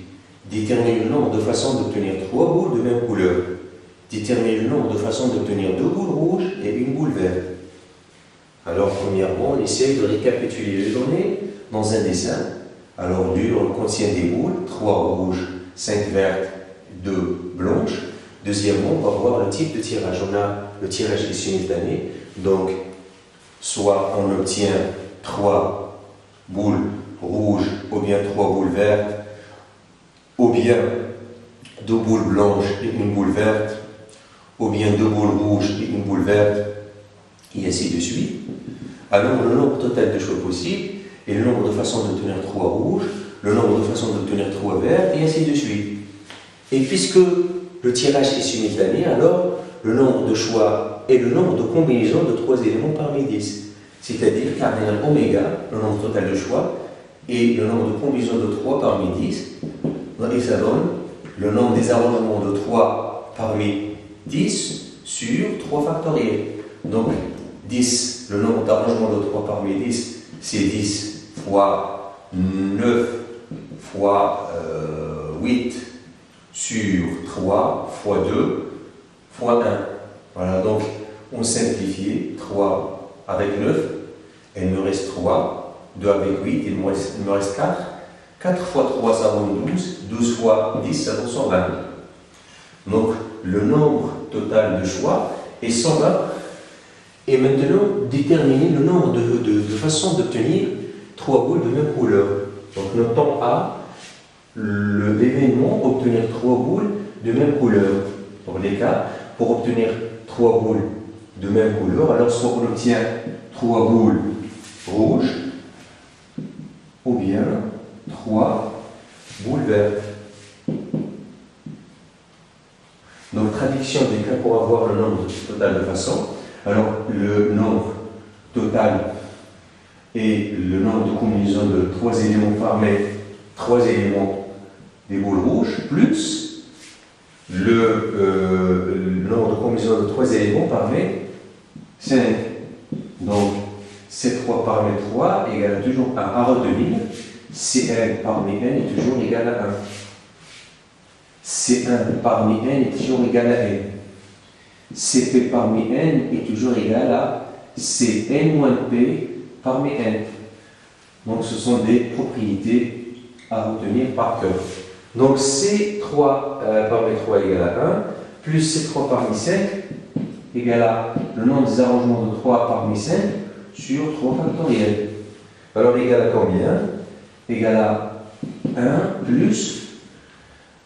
Détermine le nombre de façons d'obtenir 3 boules de même couleur. Détermine le nombre de façons d'obtenir 2 boules rouges et une boule verte. Alors, premièrement, on essaye de récapituler les données dans un dessin. Alors, l'urne contient des boules, 3 rouges, 5 vertes, 2 blanches. Deuxièmement, on va voir le type de tirage. On a le tirage est simultané, donc soit on obtient 3 boules rouges, ou bien 3 boules vertes, ou bien 2 boules blanches et une boule verte, ou bien 2 boules rouges et une boule verte, et ainsi de suite. Alors le nombre total de choix possibles est le nombre de façons d'obtenir 3 rouges, le nombre de façons d'obtenir 3 vertes, et ainsi de suite. Et puisque le tirage est simultané, alors le nombre de choix est le nombre de combinaisons de 3 éléments parmi 10. C'est-à-dire cardinal oméga, le nombre total de choix, et le nombre de combinaisons de 3 parmi 10. Et ça donne le nombre des arrangements de 3 parmi 10 sur 3 factoriels. Donc 10, le nombre d'arrangements de 3 parmi 10, c'est 10 fois 9 fois 8 sur 3 fois 2 fois 1. Voilà, donc on simplifie 3 avec 9, il me reste 3, 2 avec 8, il me reste 4. 4 fois 3, ça donne 12, 12 fois 10, ça donne 120. Donc le nombre total de choix est 120. Et maintenant, déterminer le nombre de façons d'obtenir 3 boules de même couleur. Donc notons A, l'événement obtenir 3 boules de même couleur. Pour les cas, pour obtenir 3 boules de même couleur, alors soit on obtient 3 boules rouges, ou bien 3 boules vertes. Donc traduction des cas pour avoir le nombre total de façons. Alors le nombre total est le nombre de combinaisons de 3 éléments parmi 3 éléments des boules rouges, plus le nombre de combinaisons de 3 éléments parmi 5. Donc C3 parmi 3 égale toujours à retenir. C1 parmi n est toujours égal à 1. C1 parmi n est toujours égal à n. Cp parmi n est toujours égal à Cn moins p parmi n. Donc ce sont des propriétés à retenir par cœur. Donc C3 parmi 3 égale à 1, plus C3 parmi 5 égale à le nombre des arrangements de 3 parmi 5 sur 3 factoriels. Alors égal à combien? Égal à 1 plus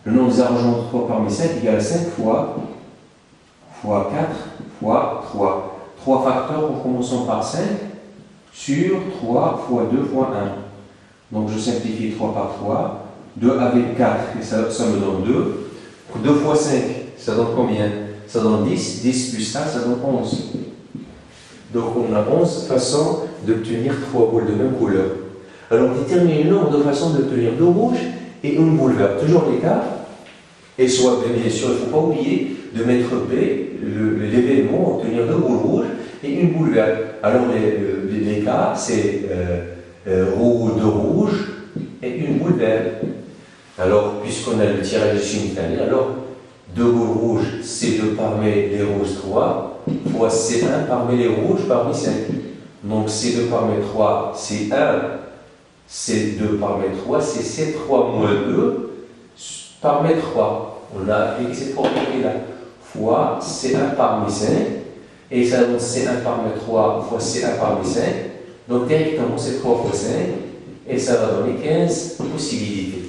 le nombre des arrangements de 3 parmi 5 égale à 5 fois 4 fois 3. 3 facteurs en commençant par 5 sur 3 fois 2 fois 1. Donc je simplifie 3 par 3. 2 avec 4, et ça me donne 2. 2 fois 5, ça donne combien? Ça donne 10. 10 plus ça donne 11. Donc on a 11 façons d'obtenir 3 boules de même couleur. Alors déterminer le nombre de façons d'obtenir 2 rouges et une boule verte. Toujours les cas. Et soit, bien sûr, il ne faut pas oublier de mettre B, l'événement, obtenir 2 boules rouges et une boule verte. Alors les cas, c'est 2 rouges et une boule verte. Alors, puisqu'on a le tirage simultané, alors 2 boules rouges, c'est 2 parmi les rouges 3, fois C1 parmi les rouges parmi 5. Donc C2 parmi 3, c'est 1, C2 parmi 3, c'est C3 moins 2 parmi 3. On a appliqué cette propriété-là. Fois C1 parmi 5, et ça donne C1 parmi 3 fois C1 parmi 5. Donc directement c'est 3 fois 5, et ça va donner 15 possibilités.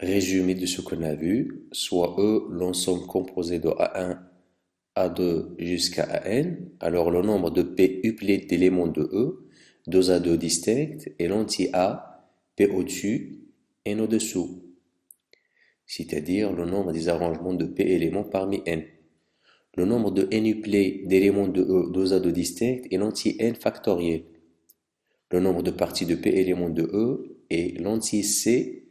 résumé de ce qu'on a vu, soit E, l'ensemble composé de A1, A2 jusqu'à AN, alors le nombre de P uplet d'éléments de E, deux A2 distincts, et l'anti-A, P au-dessus, N au-dessous, c'est-à-dire le nombre des arrangements de P éléments parmi N. Le nombre de N uplets d'éléments de E, deux A2 distincts, et l'anti-N factoriel. Le nombre de parties de P éléments de E et l'anti-C,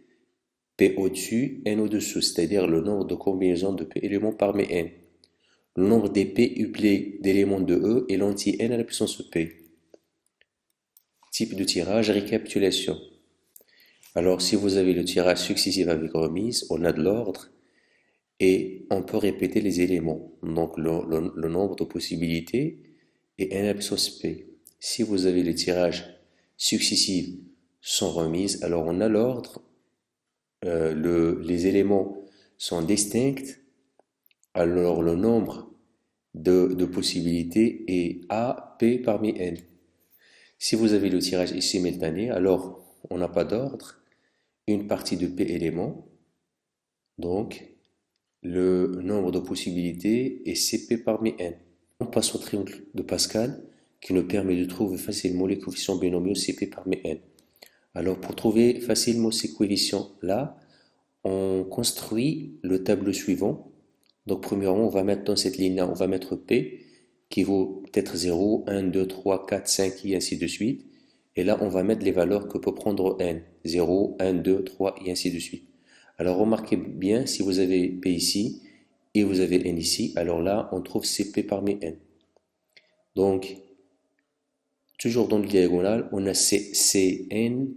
P au-dessus, N au-dessous, c'est-à-dire le nombre de combinaisons de P éléments parmi N. Le nombre des P uplets d'éléments de E et l'anti-N à la puissance P. Type de tirage, récapitulation. Alors, si vous avez le tirage successif avec remise, on a de l'ordre et on peut répéter les éléments. Donc, le nombre de possibilités est N à la puissance P. Si vous avez le tirage successif sans remise, alors on a l'ordre, les éléments sont distincts, alors le nombre de possibilités est A, P parmi N. Si vous avez le tirage simultané, alors on n'a pas d'ordre, une partie de P éléments, donc le nombre de possibilités est CP parmi N. On passe au triangle de Pascal qui nous permet de trouver facilement les coefficients binomiaux CP parmi N. Alors pour trouver facilement ces coefficients-là, on construit le tableau suivant. Donc premièrement, on va mettre dans cette ligne-là, on va mettre P qui vaut peut-être 0, 1, 2, 3, 4, 5 et ainsi de suite. Et là, on va mettre les valeurs que peut prendre N. 0, 1, 2, 3 et ainsi de suite. Alors remarquez bien, si vous avez P ici et vous avez N ici, alors là, on trouve CP parmi N. Donc, toujours dans le diagonal, on a CN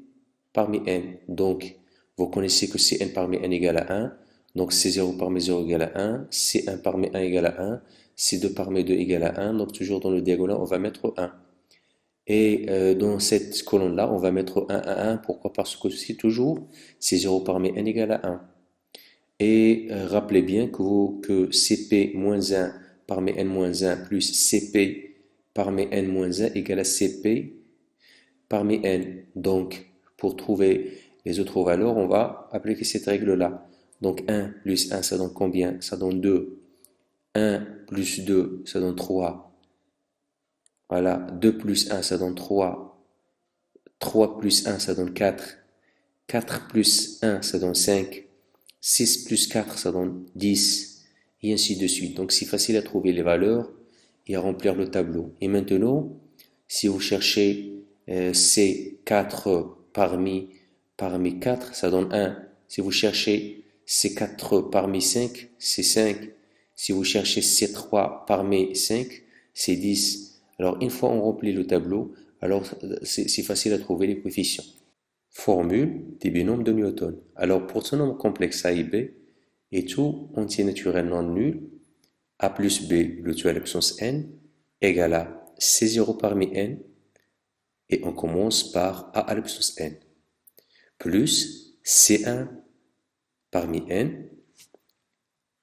parmi N. Donc, vous connaissez que Cn parmi N égale à 1. Donc, C0 parmi 0 égale à 1. C1 parmi 1 égale à 1. C2 parmi 2 égale à 1. Donc, toujours dans le diagonal, on va mettre 1. Et dans cette colonne-là, on va mettre 1 à 1. Pourquoi? Parce que c'est toujours C0 parmi N égale à 1. Et rappelez bien que CP moins 1 parmi N moins 1 plus CP parmi N moins 1 égale à CP parmi N. Donc, pour trouver les autres valeurs, on va appliquer cette règle-là. Donc, 1 plus 1, ça donne combien? Ça donne 2. 1 plus 2, ça donne 3. Voilà, 2 plus 1, ça donne 3. 3 plus 1, ça donne 4. 4 plus 1, ça donne 5. 6 plus 4, ça donne 10. Et ainsi de suite. Donc, c'est facile à trouver les valeurs et à remplir le tableau. Et maintenant, si vous cherchez C4 parmi 4, ça donne 1. Si vous cherchez C4 parmi 5, c'est 5. Si vous cherchez C3 parmi 5, c'est 10. Alors, une fois on remplit le tableau, alors c'est facile à trouver les coefficients. Formule des binômes de Newton. Alors, pour ce nombre complexe A et B, et tout entier naturel non nul, A plus B, le tout à la puissance n, égale à C0 parmi n, et on commence par A à la puissance n, plus C1 parmi n,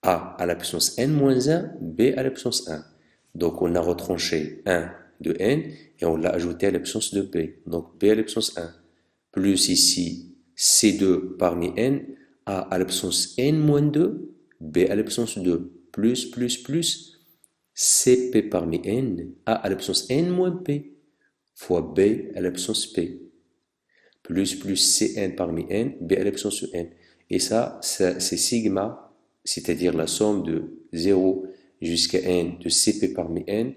A à la puissance n moins 1, B à la puissance 1. Donc, on a retranché 1 de n et on l'a ajouté à la puissance de b. Donc, b à la puissance 1. Plus ici, c2 parmi n, a à la puissance n moins 2, b à la puissance 2. Plus, cp parmi n, a à la puissance n moins p, fois b à la puissance p. Plus, cn parmi n, b à la puissance n. Et ça c'est sigma, c'est-à-dire la somme de 0 jusqu'à n de cp parmi n,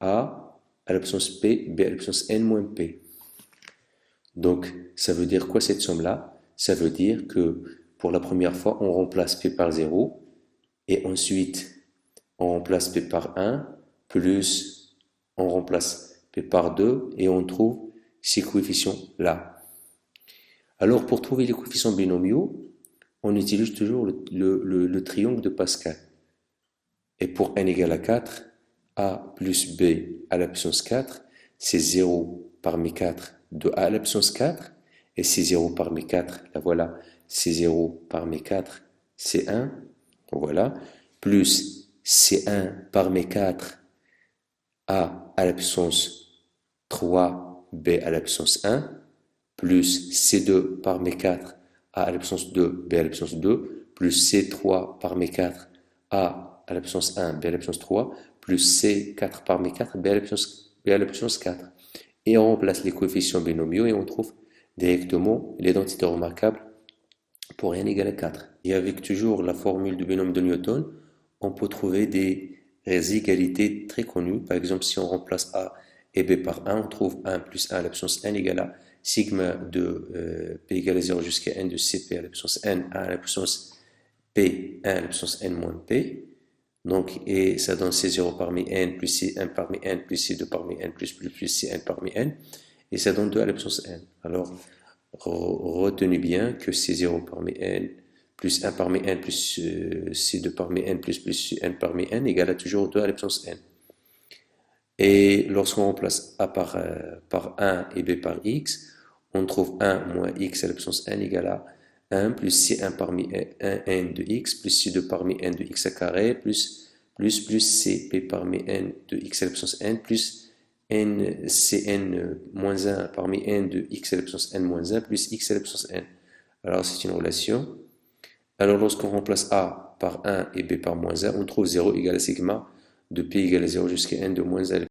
a à la puissance p, b à la puissance n moins p. Donc, ça veut dire quoi cette somme-là? Ça veut dire que pour la première fois, on remplace p par 0, et ensuite, on remplace p par 1, plus on remplace p par 2, et on trouve ces coefficients-là. Alors, pour trouver les coefficients binomiaux, on utilise toujours le triangle de Pascal. Et pour n égale à 4, a plus b à la puissance 4, c'est 0 parmi 4 de a à la puissance 4, et c'est 0 parmi 4, là voilà, c'est 0 parmi 4, c'est 1, voilà, plus c'est 1 parmi 4, a à la puissance 3, b à la puissance 1, plus c2 parmi 4, A à la puissance 2, B à la puissance 2, plus C3 parmi 4, A à la puissance 1, B à la puissance 3, plus C4 parmi 4, B à la puissance 4. Et on remplace les coefficients binomiaux et on trouve directement l'identité remarquable pour n égale à 4. Et avec toujours la formule du binôme de Newton, on peut trouver des égalités très connues. Par exemple, si on remplace A et B par 1, on trouve 1 plus 1 à la puissance n égale à sigma de P égale à 0 jusqu'à n de Cp à la puissance n, 1 à la puissance P, 1 à la puissance n moins P. Donc, et ça donne C0 parmi n, plus C1 parmi n, plus C2 parmi n, plus Cn parmi n. Et ça donne 2 à la puissance n. Alors, retenez bien que C0 parmi n, plus 1 parmi n, plus C2 parmi n, plus Cn parmi n, égale à toujours 2 à la puissance n. Et lorsqu'on remplace A par 1 et B par x, on trouve 1 moins x à la puissance n égale à 1 plus C1 parmi n de x, plus C2 parmi n de x à carré, plus Cp parmi n de x à la puissance n, plus Cn moins 1 parmi n de x à la puissance n moins 1, plus x à la puissance n. Alors c'est une relation. Alors lorsqu'on remplace A par 1 et B par moins 1, on trouve 0 égale à sigma de P égale à 0 jusqu'à n de moins 1